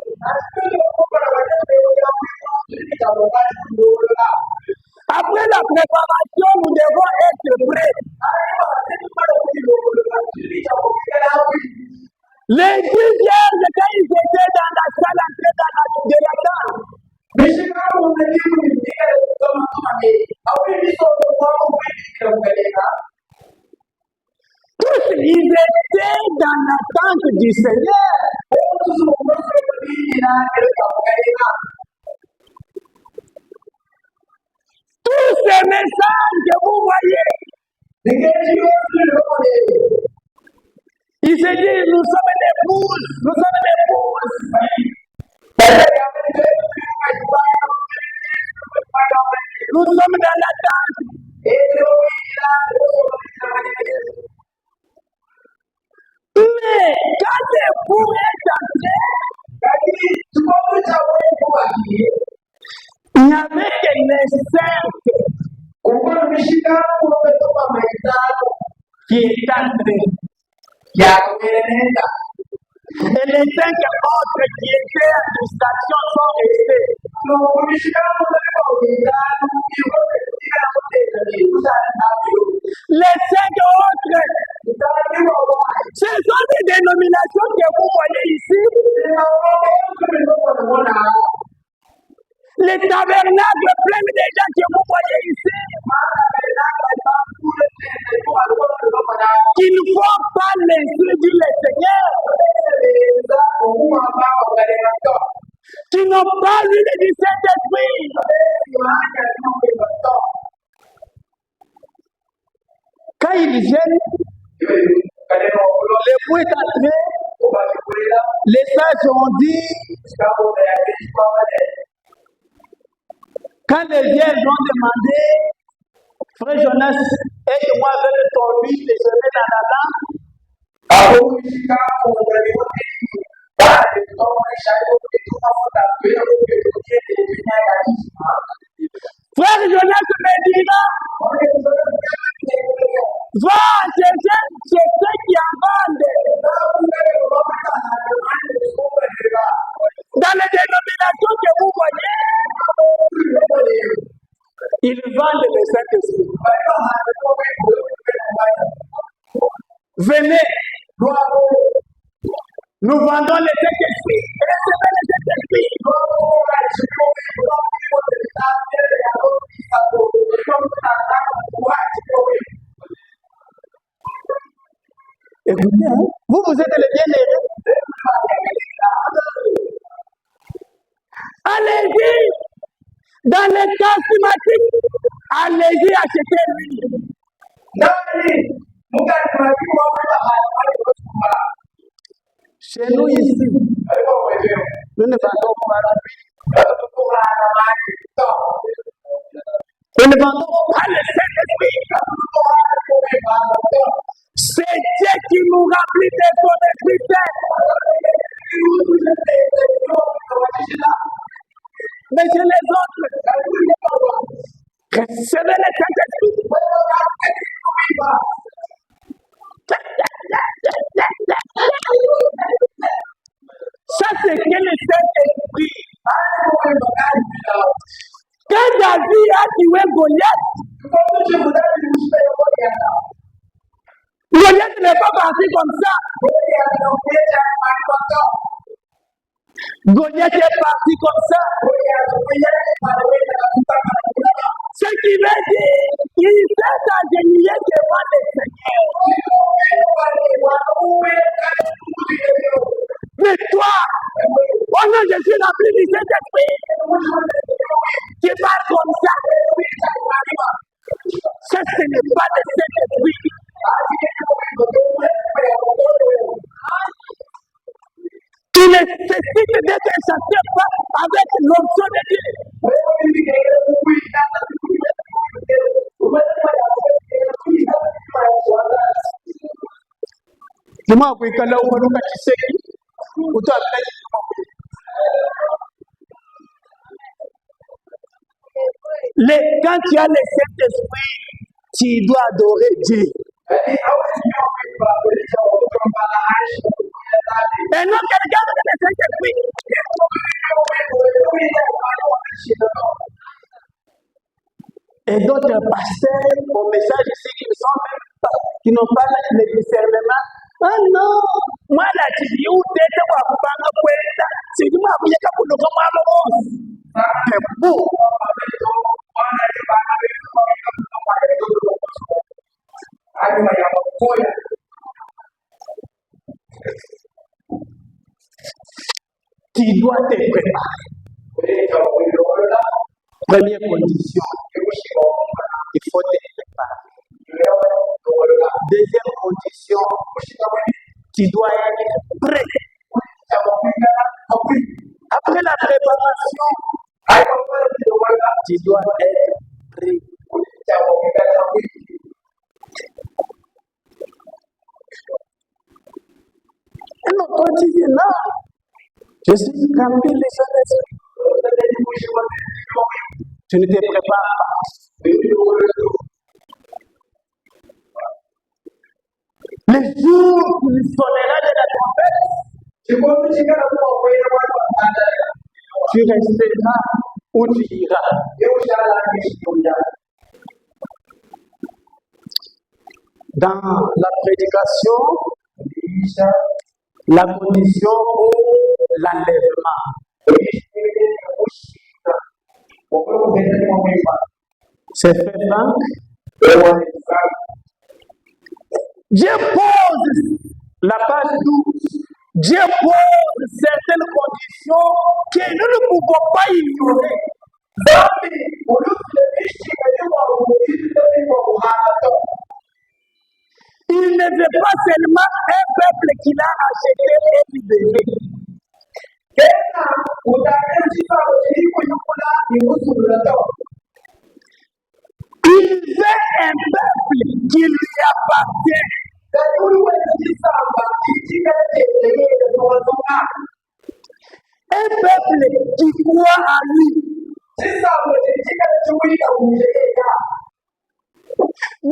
Après la préparation, nous devons être prêts. Les 10 vierges, quand ils étaient dans la salle, entrés dans de la salle, tous ils étaient dans l'attente du Seigneur. Tous ces messages que vous voyez, ils se disent, nous sommes des pouces, nous sommes des pouces. Nous sommes dans l'attente. Mais quand c'est pour être entré, il n'y avait que les saints qui est entré. Et les 5 autres qui étaient à l'administration sont restés. Les 5 autres, ce sont des dénominations que vous voyez ici. Les tabernacles pleins de gens que vous voyez ici, qui ne font pas l'instruire du Seigneur, qui n'ont pas l'huile du Saint-Esprit. Quand ils viennent, l'époux est entré, les sages ont dit, quand les vierges ont demandé, Frère Jonas, aide-moi avec ton huile et je mets dans la lampe. Frère Jonas me dira, va chercher ceux qui en vendent. Dans les dénominations que vous voyez, ils vendent le Saint-Esprit. Venez, nous vendons le Saint-Esprit. Recevez le Saint-Esprit. Écoutez, hein, vous êtes les bien-aimés. Allez-y, dans les charismatiques, allez-y acheter l'huile. Chez nous ici, nous ne vendons pas l'huile. Nous ne vendons pas le Saint-Esprit. C'est Dieu qui nous remplit de son Esprit Saint. Mais chez les autres, recevez le Saint-Esprit. Ça, c'est que le Saint-Esprit. Quand David a tué Goliath, Goliath n'est pas parti comme ça. Goliath est parti comme ça. Ce qui veut dire qu'il s'est agenouillé devant le Seigneur. Mais toi, oh non, je suis rempli du Saint-Esprit. Tu parles comme ça. Ça, ce n'est pas le Saint-Esprit. Tu nécessites d'être chassé avec l'onction de Dieu. Dis-moi, oui, quand là, on va nous mettre ici, ou toi, quand tu as le Saint-Esprit, tu dois adorer Dieu. Et non, quelqu'un de le Saint-Esprit. Et d'autres pasteurs au message ici qui n'ont pas le discernement. Ah non, moi la TV où t'es wa kupanga kwenda, c'est du moi kuyeka kunoka mama boss. C'est beau. Tu dois te préparer. Première condition, il faut te préparer. Deuxième condition, tu dois être prêt. Après la préparation, tu dois être prêt. Et non, quand tu dis là, je suis rempli de Saint-Esprit. Tu ne te prépares pas. Le jour où il sonnera de la trompette, tu resteras où tu iras. Dans la prédication, la condition pour l'enlèvement. C'est fait vaincre. Dieu pose la page 12. Dieu pose certaines conditions que nous ne pouvons pas ignorer. Il ne veut pas seulement un peuple qu'il a acheté et libéré. Il veut un peuple qui lui appartient.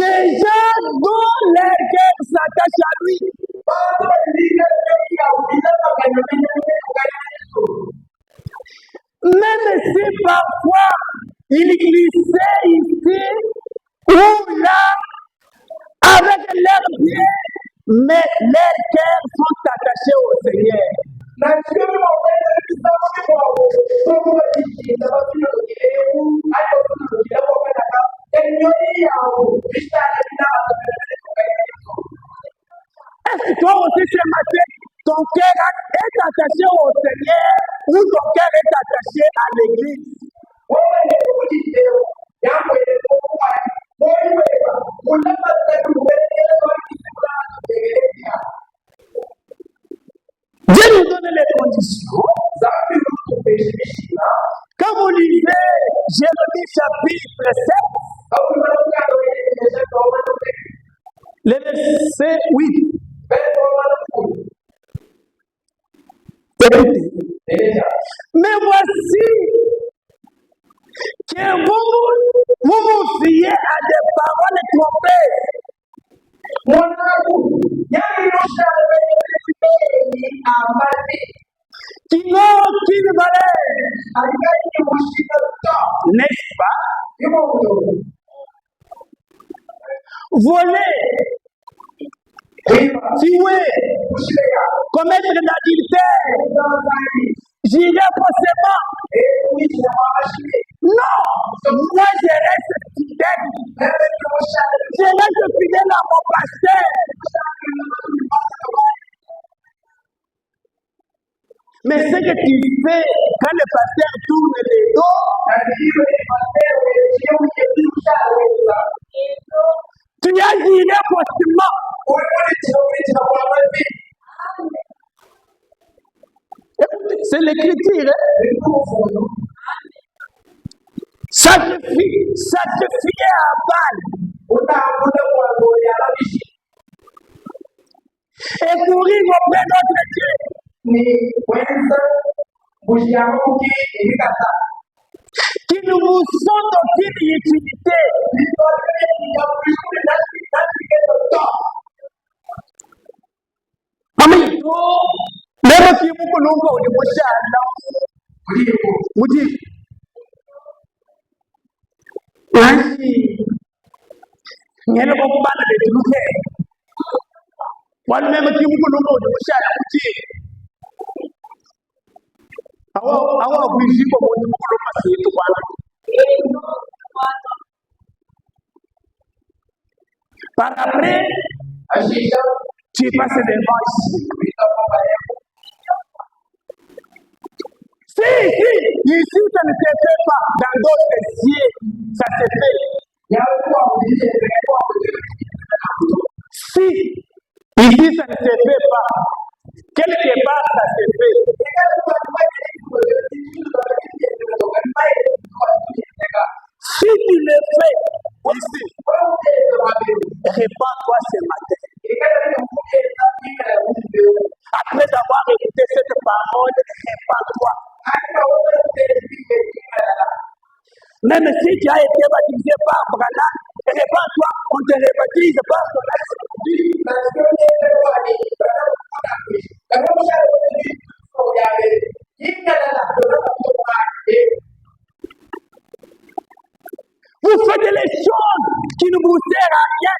Des gens dont les cœurs s'attachent à lui. Même si parfois ils glissaient ici ou là avec leurs pieds, mais leurs cœurs sont attachés au Seigneur. Est-ce que toi aussi ce matin, ton cœur est attaché au Seigneur ou ton cœur est attaché à l'église? Dieu nous donne les conditions. Quand vous lisez Jérémie chapitre 7, le verset 8. Mais voici que vous vous fiez à des paroles trompées. Qui n'ont aucune valeur. N'est-ce pas? Voler, tuer, commettre l'adultère, j'irai forcément. Non, moi je reste fidèle. Je reste fidèle à mon pasteur. Mais ce que tu fais quand le pasteur tourne les dos, tu agirais forcément. C'est l'écriture. Sacrifier à Baal. Et courir auprès d'autres dieux. Qui ne vous sont d'aucune utilité. Amen. Même si vous connaissez le Moshana, vous dites, il y a le combat de l'autre. Moi-même qui vous connaissez le Moshana, vous dites, awa kuishi kwa mwenye mkono masitu bwana. Par après, tu passes devant ici. Si, ici ça ne se fait pas, dans d'autres cieux, ça se fait. Si, ici ça ne se fait pas, quelque part ça se fait. Si tu le fais ici, répands-toi ce matin. Après avoir écouté cette parole, répands-toi. Même si tu as été baptisé par Branham, répands-toi, on te rebaptise par Branham. Vous faites les choses qui ne vous servent à rien.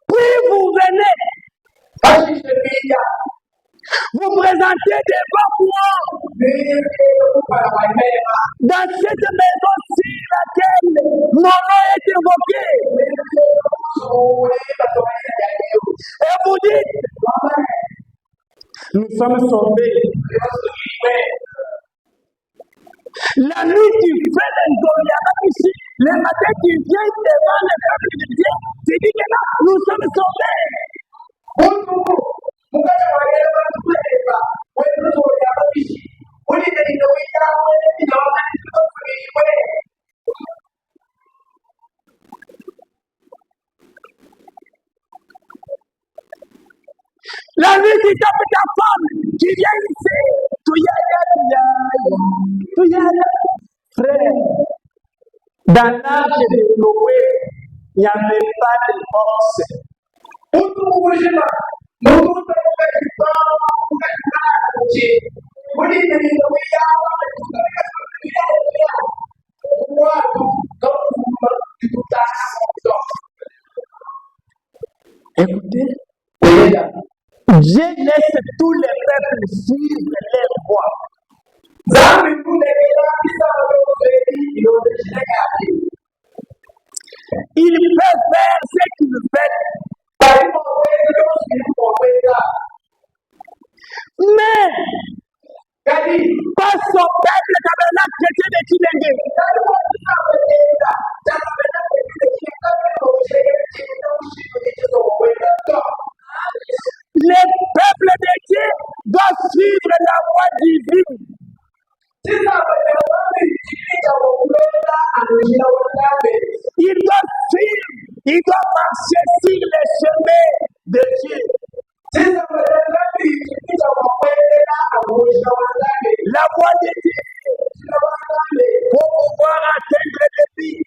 Puis vous venez, vous présentez devant moi dans cette maison sur laquelle mon nom est évoqué. Et vous dites, nous sommes sauvés. La nuit, tu fais les Goliaths ici. Le matin, tu viens devant le peuple de Dieu. Tu dis que là, nous sommes sauvés. La nuit, tu tapes ta femme. Tu viens ici. Tu y es Dans l'âge de Noé, il n'y avait pas de force. Écoutez, Dieu laisse tous les peuples suivre leur voie. Ils peuvent faire ce qu'ils veulent. Mais, pas son peuple tabernacle chrétien de Chilenge. Les peuples de Dieu doivent suivre la voie divine. Ils doivent suivre, ils doivent marcher sur les chemins de Dieu. La voie de Dieu pour pouvoir atteindre le but.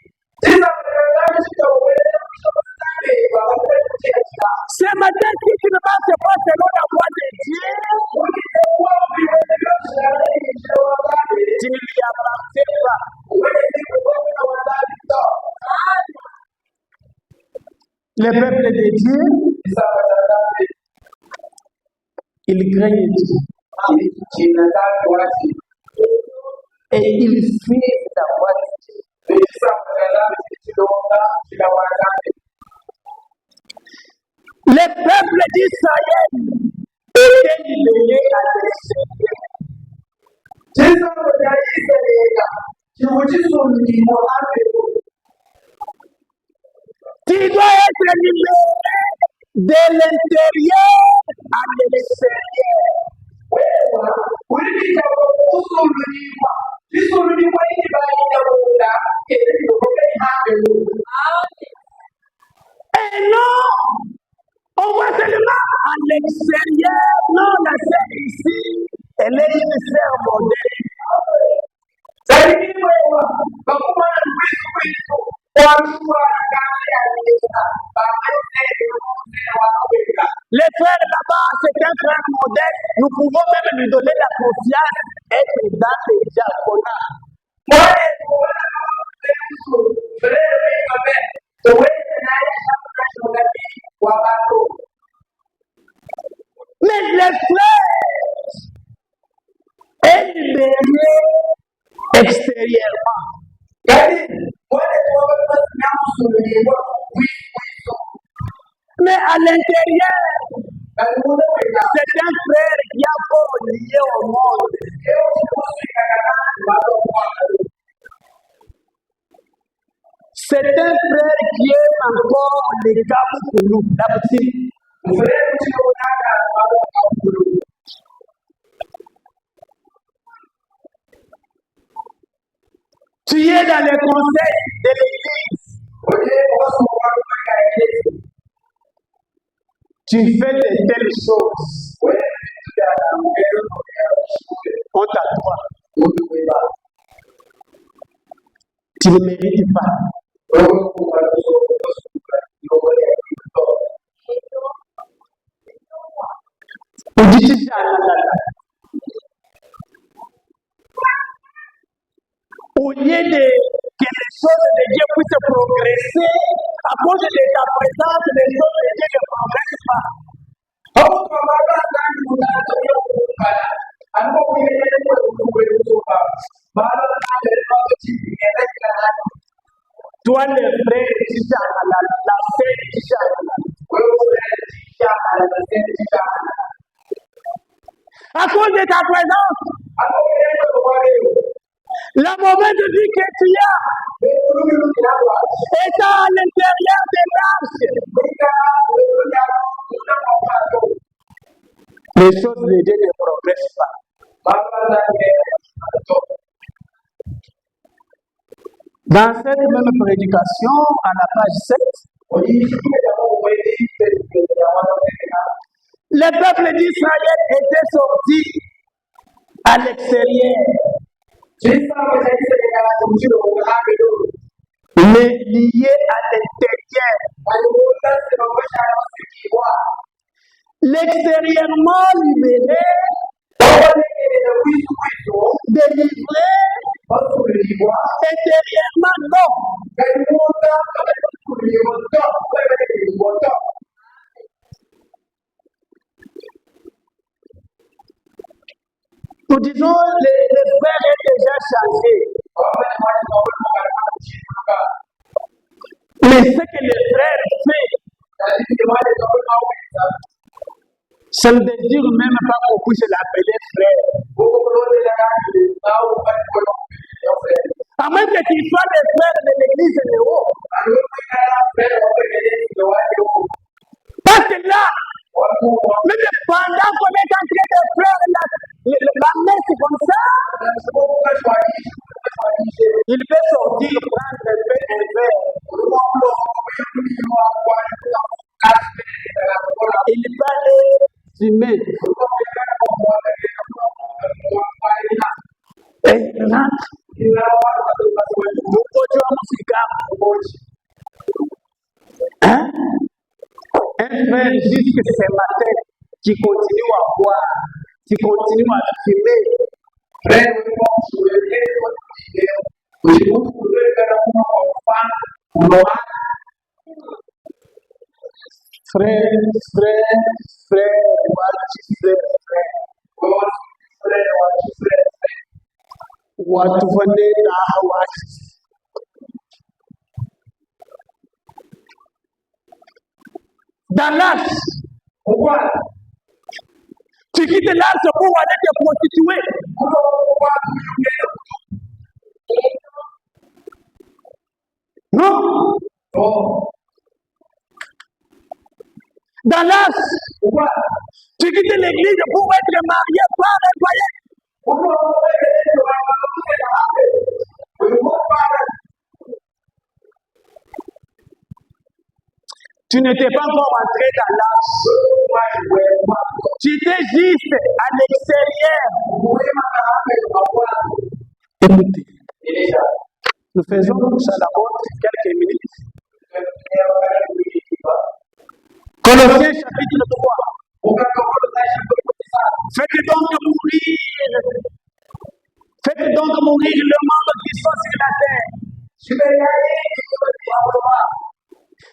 Ce matin, si tu ne marches pas selon la voie de Dieu, tu ne lui appartiens pas. Le peuple de Dieu, il craignent Dieu. Et il suit la voie de Dieu. Le peuple d'Israël était libéré à l'extérieur. Tu dois être libéré de l'intérieur à l'extérieur. Et non, on voit seulement à l'extérieur. Non, la sœur ici, elle est une sœur modèle. Les frères là-bas, c'est un frère modèle. Nous pouvons même lui donner la confiance d'être dans les diaconats. Mais les frères est libéré extérieurement. Mais à l'intérieur, c'est un frère qui a encore lié au monde. C'est un frère qui est encore les cap pour nous. Tu es dans le conseil de l'église. Tu fais de telles choses. Honte à toi. Tu ne mérites pas. Au lieu de que les choses de Dieu puissent progresser, à cause de ta présence, les choses de Dieu ne progressent pas. Toi, le frère Tijana, la sœur Tijana, à cause de ta présence, la mauvaise vie que tu as est à l'intérieur de l'arche. Les choses de Dieu ne progressent pas. Dans cette même prédication, à la page 7, le peuple d'Israël était sorti à l'extérieur. lié à l'intérieur. L'extérieurement libéré, délivré, intérieurement non. Nous disons, les frères est déjà changé. Mais ce que les frères font, ça ne veut dire même pas qu'on puisse l'appeler frère. À moins que tu sois des frères de l'église de haut. Parce que là, même pendant qu'on est en train de faire la messe comme ça, il peut sortir, prendre un verre. Il va aller fumer. Et il rentre. Hein? Un frère jusque ce matin qui continue à boire, qui continue à fumer. Frère, watu wanena hawaji. Dans l'âge, tu quittes l'âge pour aller te prostituer. Non. Dans l'âge, tu quittes l'église pour être marié par un foyer. Tu n'étais pas encore entré dans l'âge. Tu étais juste à l'extérieur. Écoutez, nous faisons tous à la honte quelques minutes. Colossiens chapitre 3. Faites donc mourir le monde qui sont sur la terre.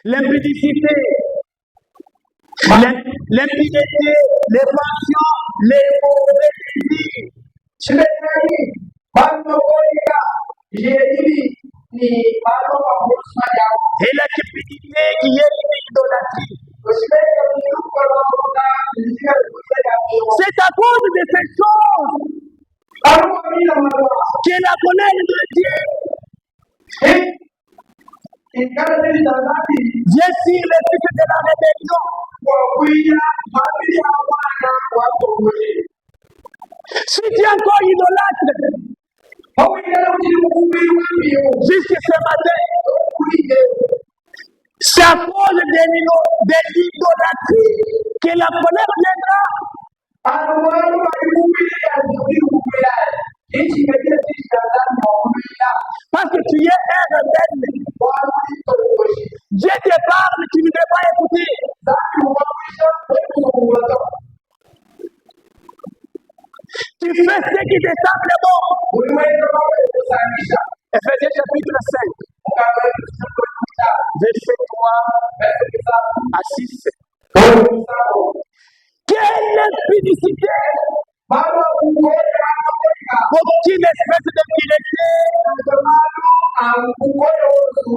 L'impudicité, l'impiété, les passions, les mauvais désirs. Et la cupidité qui est l'idolâtrie. C'est à cause de ces choses que la colère de Dieu vient sur les fils de la rébellion. Si tu es encore idolâtre, jusqu'à ce matin, c'est à cause de l'idolâtrie que la colère viendra. Parce que tu es un rebelle. Dieu te parle, tu ne veux pas écouter. Tu fais ce qui te semble bon. Ephésiens chapitre 5, verset 3 à 6. Quelle impudicité! Aucune espèce d'impunité.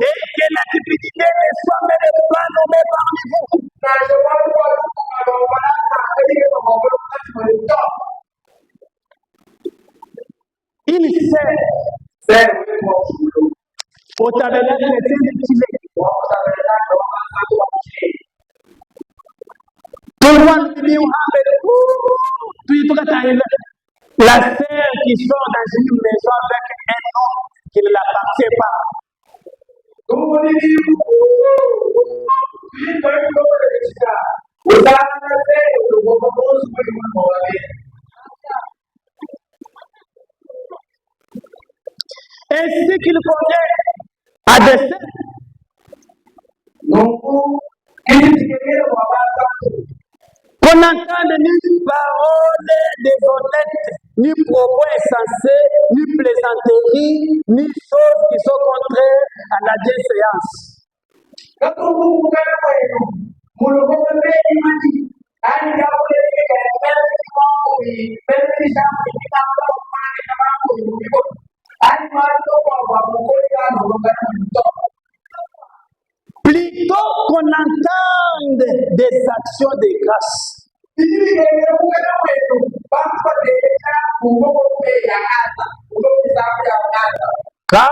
Et que la cupidité ne soit même pas nommée parmi vous. Il sait au tabernacle de Saint-Étienne. Tout le monde dit la sœur qui sort dans une maison avec un homme qui ne l'appartient pas. Ainsi qu'il convient à des saints n'entende ni parole déshonnête, ni propos insensés, ni plaisanteries, ni choses qui sont contraires à la bienséance. Plutôt qu'on entende des actions de grâce. Car,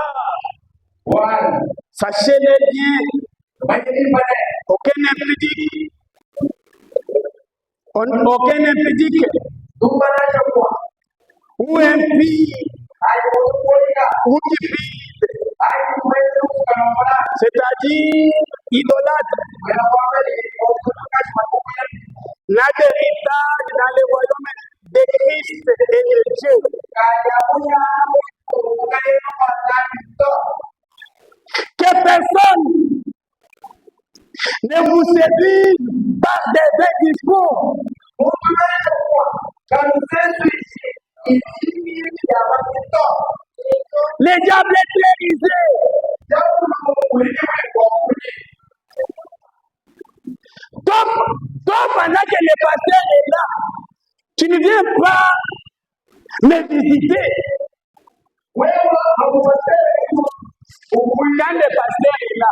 sachez-le bien, aucun impudique ou impie ou cupide, c'est-à-dire idolâtre, n'a d'héritage dans le royaume de Christ et de Dieu. Que personne ne vous séduise par des vains discours. Le diable est terrorisé. Donc, pendant que le pasteur est là, tu ne viens pas me visiter. Quand le pasteur est là,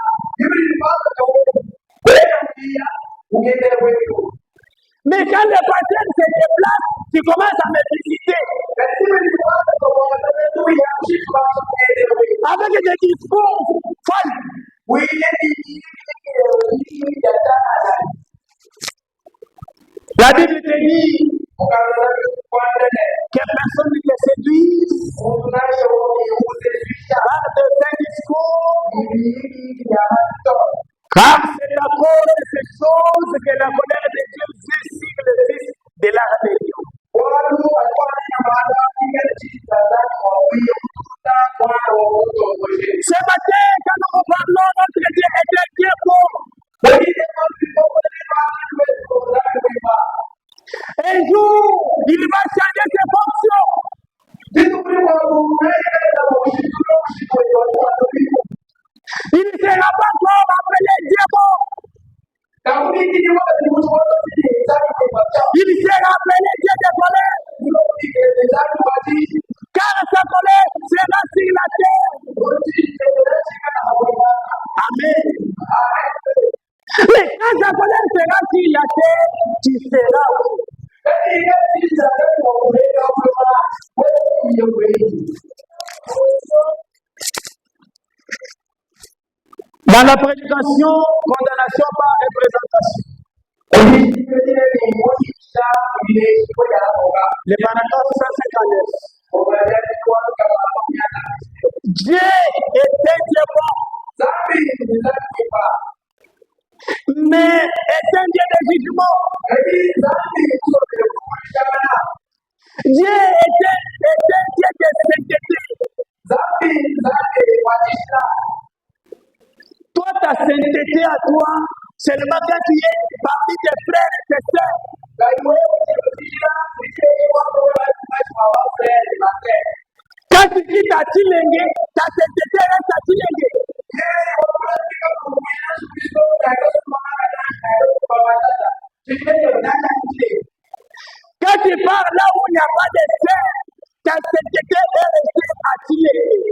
mais quand le pasteur se déplace, tu commences à me visiter. Avec des discours folles. La Bible te dit que personne ne te séduise par de saints discours, car c'est à cause de ces choses que la colère de Dieu sur le fils de la rébellion. Ce matin, quand nous parlons, notre Dieu est un Dieu bon. Un jour, il va changer ses fonctions. Il ne sera pas comme appelé Dieu bon. Il sera appelé Dieu de colère. Car sa colère sera sur la terre. Amen. Mais quand sa colère sera sur la terre, tu seras où? Dans la prédication, condamnation par représentation. Les paragraphes 159. Dieu est un Dieu bon, mais est un Dieu de jugement. Dieu est un Dieu de sainteté. Toi, ta sainteté à toi, seulement quand tu es parmi tes frères et tes sœurs. Quand tu dis ta Tilengue, ta sainteté reste ta Tilengue. Quand tu pars là où il n'y a pas de sœurs, ta sainteté est restée à Tilengue.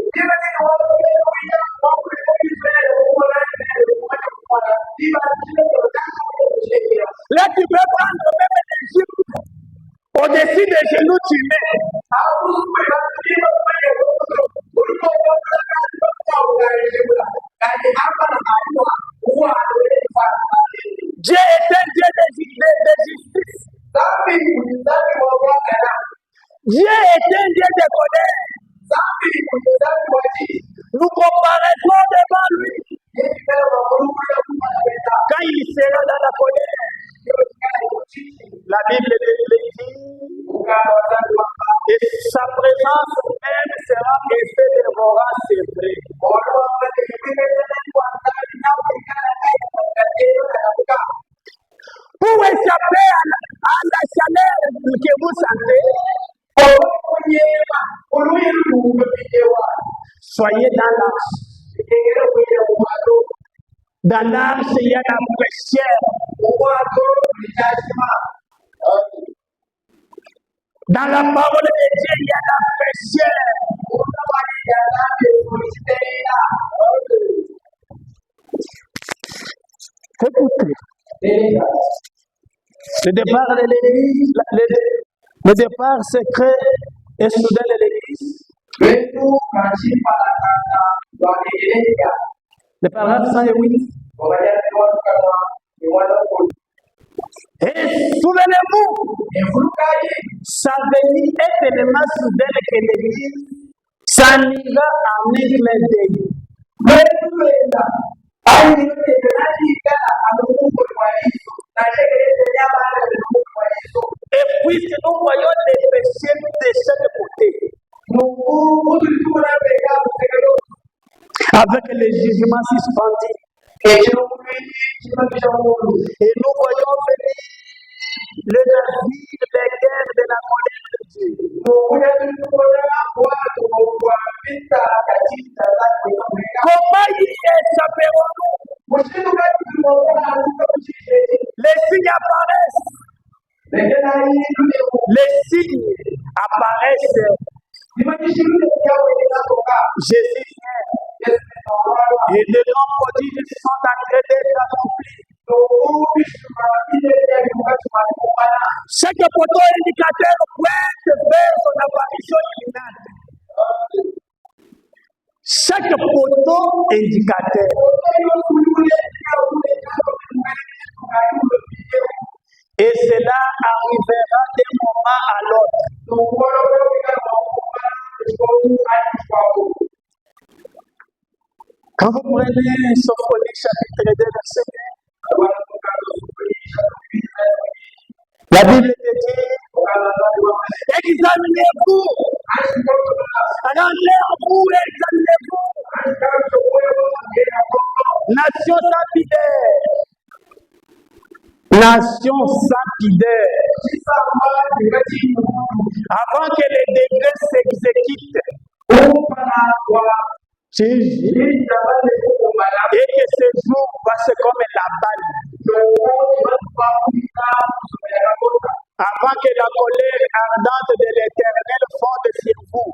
Là, tu peux prendre même l'Égypte. Au-dessus des genoux, tu mets. Dieu est un Dieu de justice. Dieu est un Dieu de colère. Nous comparaissons devant lui. Quand il sera dans la colère, la Bible dit, et sa présence même sera effet de l'orage, c'est vrai. Pour échapper à Soyez dans l'arche. Dans l'arche, il y a la péchère. Dans la parole de Dieu, il y a la péchère. Écoutez, le départ de l'église, le départ secret et soudain de l'église. Le paragraphe 108. Et souvenez-vous, sa venue est tellement soudaine que l'église s'enivra en un clin d'œil. Et puisque nous voyons des péchés de chaque côté, avec les jugements suspendus, et nous voyons venir le navire des guerres de la colère de Dieu. Comment y échapperons-nous? Les signes apparaissent. Les signes apparaissent. Jésus vient. Et de grands prodiges sont en train d'être accomplis. Chaque poteau indicateur pointe vers son apparition imminente. Chaque poteau indicateur. Et cela arrivera d'un moment à l'autre. Quand vous prenez Sophonie chapitre 2, verset 1, la Bible te dit, examinez-vous, rendez-vous, examinez-vous, nation sans pudeur, nation sans pudeur, avant que les degrés s'exécutent, Jésus, et que ce jour passe comme la balle. Avant que la colère ardente de l'Éternel fonde sur vous.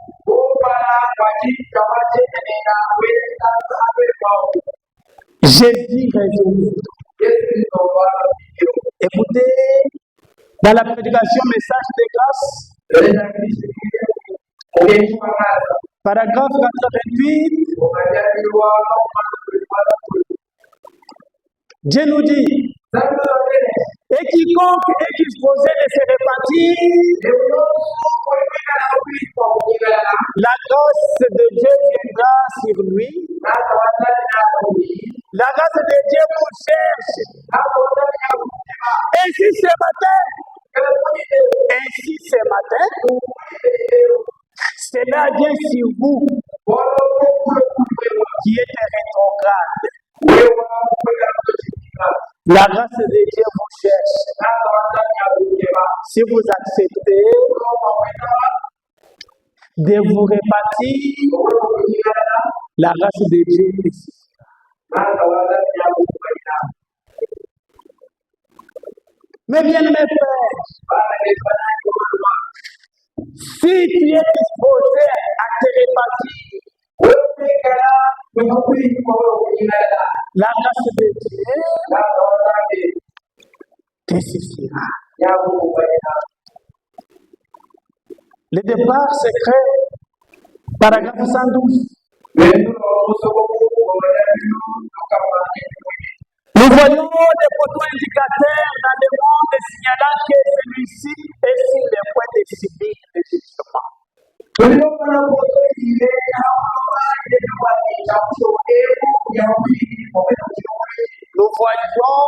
Jésus résolut. Écoutez, dans la prédication message de grâce, paragraphe 88, Dieu nous dit, et quiconque est disposé de se repentir, la grâce de Dieu viendra sur lui. La grâce de Dieu vous cherche. Ainsi ce matin, cela vient sur vous qui êtes rétrograde. La grâce de Dieu vous cherche. Si vous acceptez de vous repentir, la grâce de Dieu est ici. Mais bien mes frères, si tu es disposé à te repentir, la grâce de Dieu te suffira. Le départ secret, paragraphe 112. Nous voyons des poteaux indicateurs dans le monde signalant que celui-ci est sur le point de subir le jugement. Nous voyons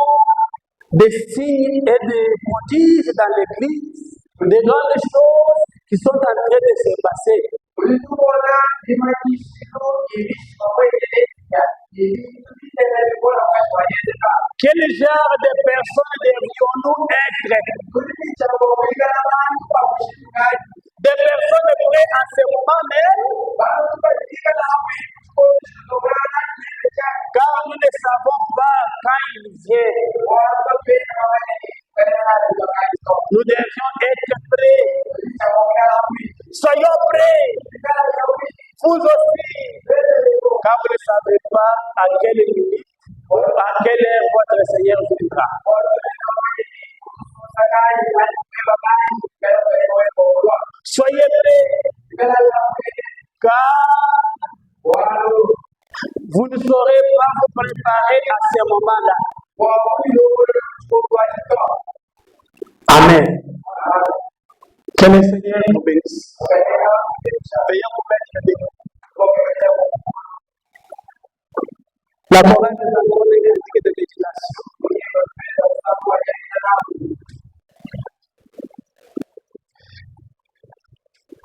des signes et des prodiges dans l'Église, des grandes choses qui sont en train de se passer. Quel genre de personnes devrions-nous être? Des personnes prêtes en ce moment même quand il vient, nous devions être prêts. Soyons prêts. Vous aussi, quand vous ne savez pas à quelle minute, à quelle heure votre Seigneur viendra. Soyez prêts, car vous ne saurez pas vous préparer à ce moment-là. Amen. Que le Seigneur vous bénisse. Veuillez vous mettre debout. La morale de la bonne éthique de méditation.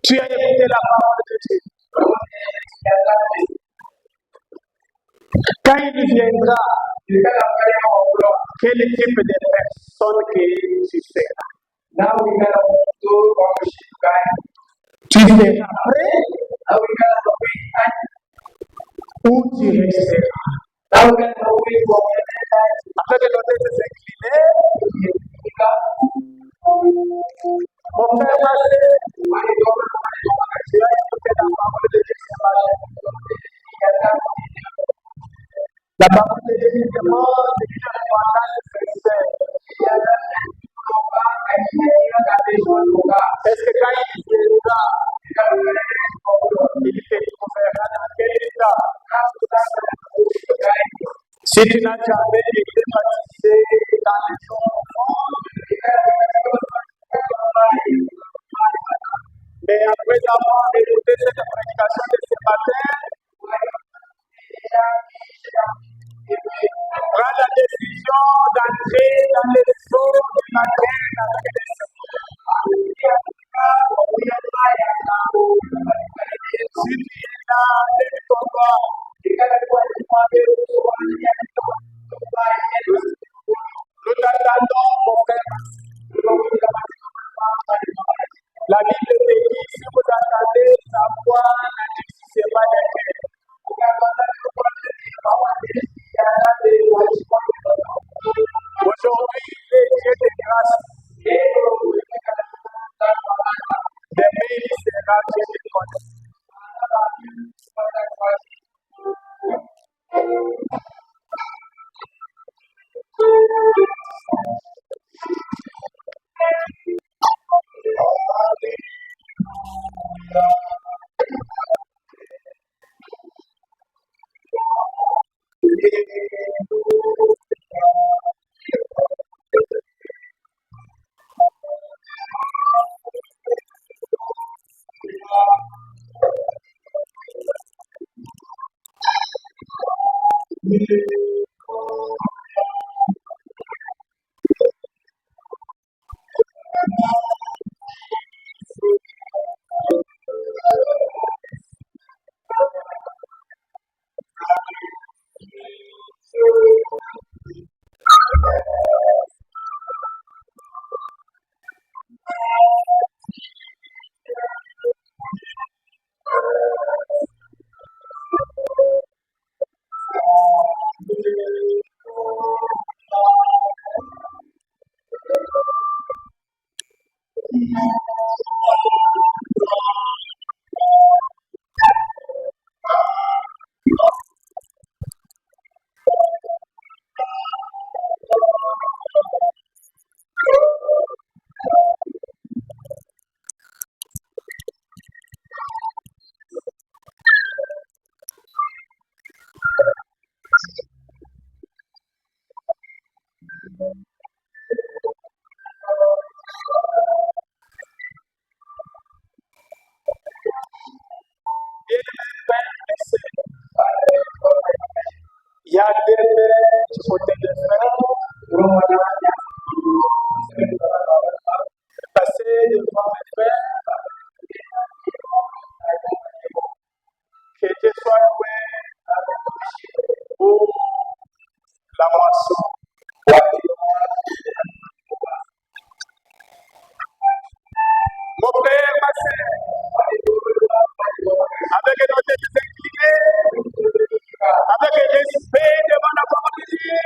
Tu as écouté la parole de Dieu. Quand il viendra, quel type de personne que tu seras? Tu seras prêt ou tu resteras? Après de noter de s'incliner, mon frère, ma soeur, tu as écouté la parole de Dieu ce matin. La parole de Dieu demande une repentance sincère. Est-ce que quand il viendra, il te trouvera dans quel état? Si tu n'as jamais été baptisé dans les eaux, mais après avoir écouté cette prédication de ce matin, prends la décision d'entrer dans les eaux de la terre dans laquelle si tu es là, lève-toi. Nous t'attendons, mon frère. La Bible te dit, si vous attendez sa voix, ne désistez pas d'être. Aujourd'hui, il est Dieu de grâce. Demain, il sera Dieu de grâce. Il y a des côtés de fer, passer devant le fer, que Dieu soit loué pour la moisson. Mon frère, ma soeur, avec nos têtes inclinées, avec respect devant la parole de Dieu,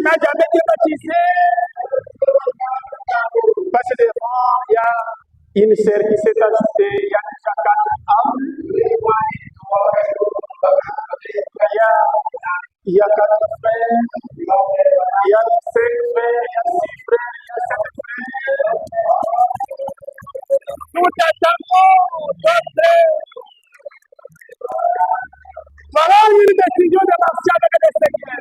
n'as jamais été baptisé, précédemment, il y a une sœur qui s'est ajoutée, il y a déjà 4 hommes. Il y a 4 frères, il y a 5 frères, il y a 6 frères, il y a 7 frères. Nous t'attendons, notre. Voilà une décision de marcher avec le Seigneur.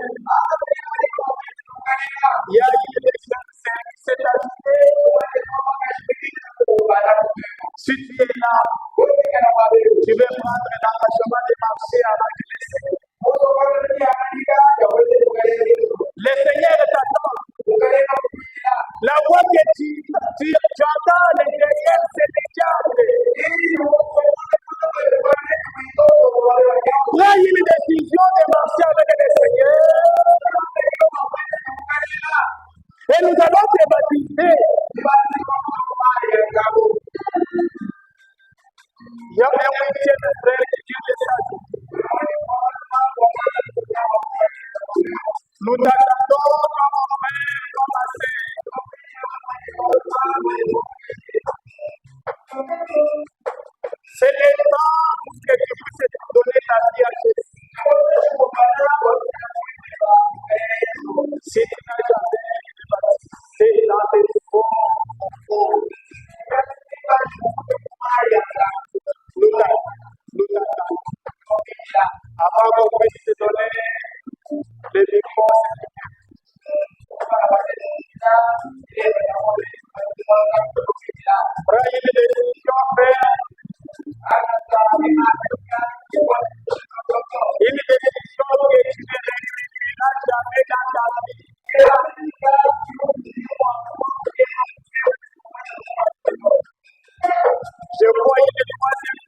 Il y a une décision qui s'est ajoutée. Si tu es là, tu veux prendre l'engagement de marcher avec le Seigneur. Le Seigneur t'attend. La voix que tu entends derrière, c'est le diable. Prends une décision de marcher avec le Seigneur. Et nous allons te baptiser. Il y a un huitième frère qui vient de s'ajouter. Nous t'attendons comme frère, comme sœur. C'est le temps que tu puisses donner ta vie à Jésus. Si tu n'as jamais été baptisé dans les fonds, nous t'attendons. Avant qu'on puisse te donner les défenses, prends une décision ferme. Une décision que tu ne regretteras jamais dans ta vie. Je vois une troisième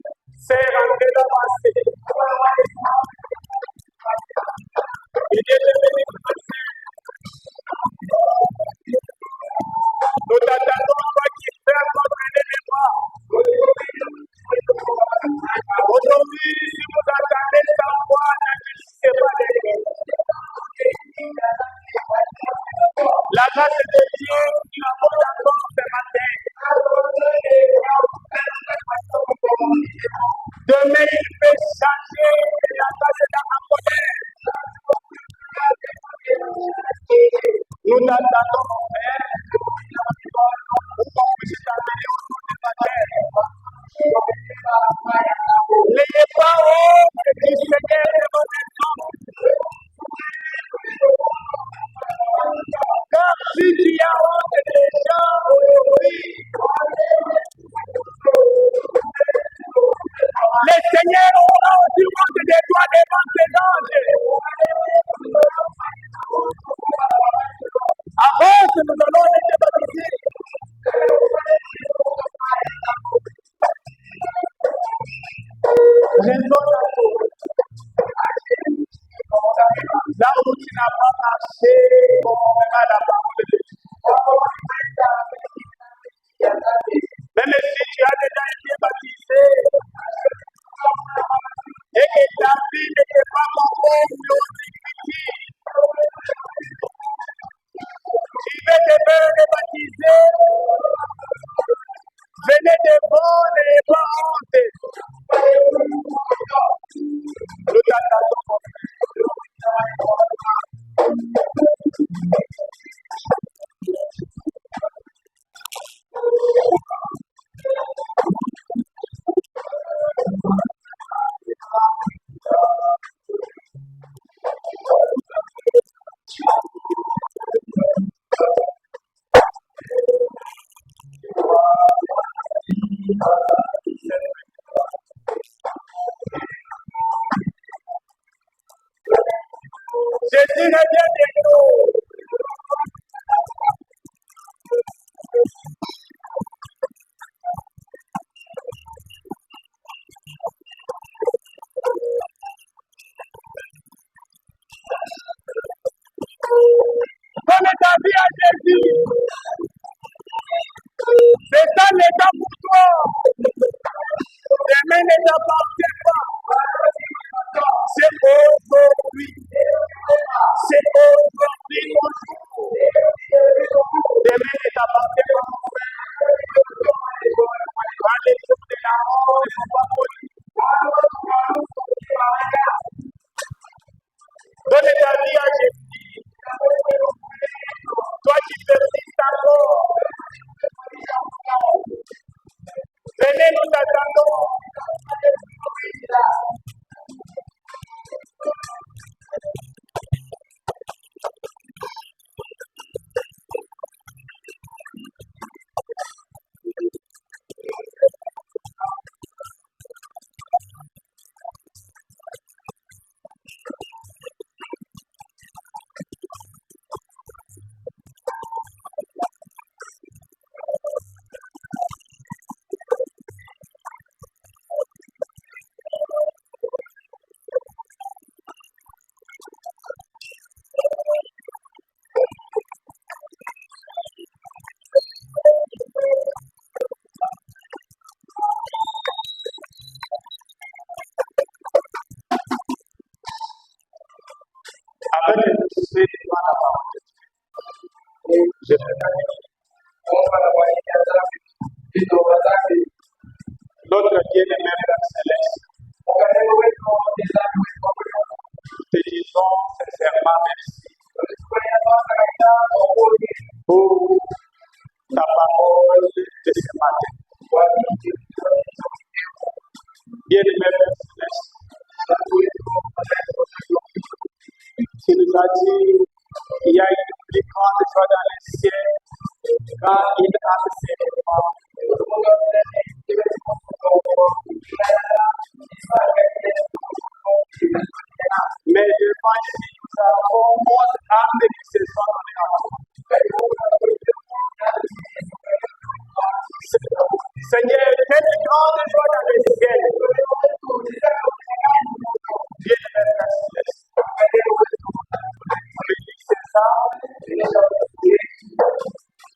sœur entrer dans ma sœur. Il est devenu nous t'attendons, toi qui fais notre élément. Aujourd'hui, si vous attendez sa voix, n'agissez pas les gens. La grâce de Dieu qui apporte encore ce matin. Demain, il peut changer la grâce de la colère. Nous t'attendons, Père. Les paroles du Seigneur de votre nom. Car si tu as honte des gens aujourd'hui, le Seigneur aura aussi honte de toi devant ses anges. Avant que nous allons les baptiser. Là où tu n'as pas marché conformément à la parole de Dieu. Même si tu as déjà été baptisé et que ta vie n'était pas conforme aux Écritures, tu veux te faire baptiser. Venez devant les portes. Nous t'attendons. Jésus revient de nous. Donne ta vie à Jésus. C'est ça l'état pour toi. Demain ne t'appartient pas. C'est aujourd'hui. C'est aujourd'hui qu'on ne sont pas polis. Donnez ta vie à Jésus. Toi qui persistes encore. Venez, nous t'attendons. Avec le succès de la parole de Dieu, je te notre bien-aimé Père Céleste, te disons sincèrement merci pour ta parole de ce matin. Bien-aimé Père Céleste, qui nous a dit qu'il y a une plus grande joie dans les cieux quand il a enseignement. Mais devant ici, nous avons 11 âmes qui se sont données à vous. Seigneur, quelle grande joie dans les cieux. Bien-aimé Père Céleste, bénissez ça.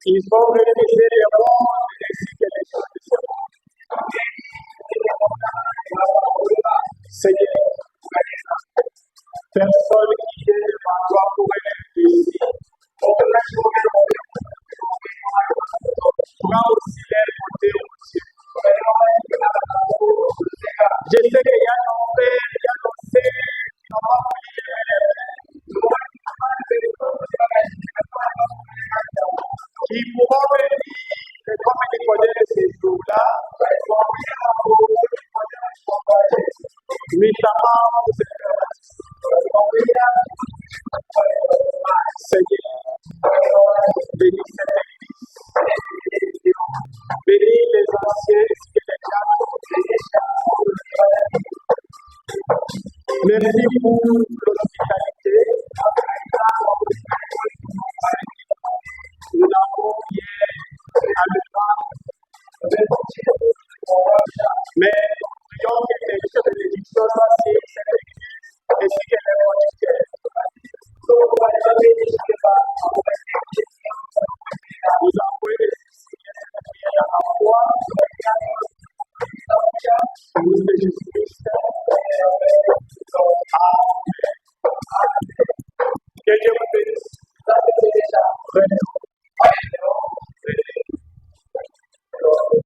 Ils ont réalisé les mondes ainsi que les choses de ce monde. Seigneur, personne qui est devant toi pourrait être ici. Prends aussi l'air côté au Dieu. Je sais qu'il y a nos pères, il y a nos sœurs qui n'ont pas prié. Qui pourront venir comme Nicodème de ces jours-là, notamment pour ce Seigneur, bénis cette église, bénis les anciens et les cadres. Merci pour l'hospitalité. Nous l'avons hier à l'État. Mais prions que les bénédictions soient sur cette église ainsi que les producteurs. Nous avons eu à la foi. Nous de Jésus-Christ.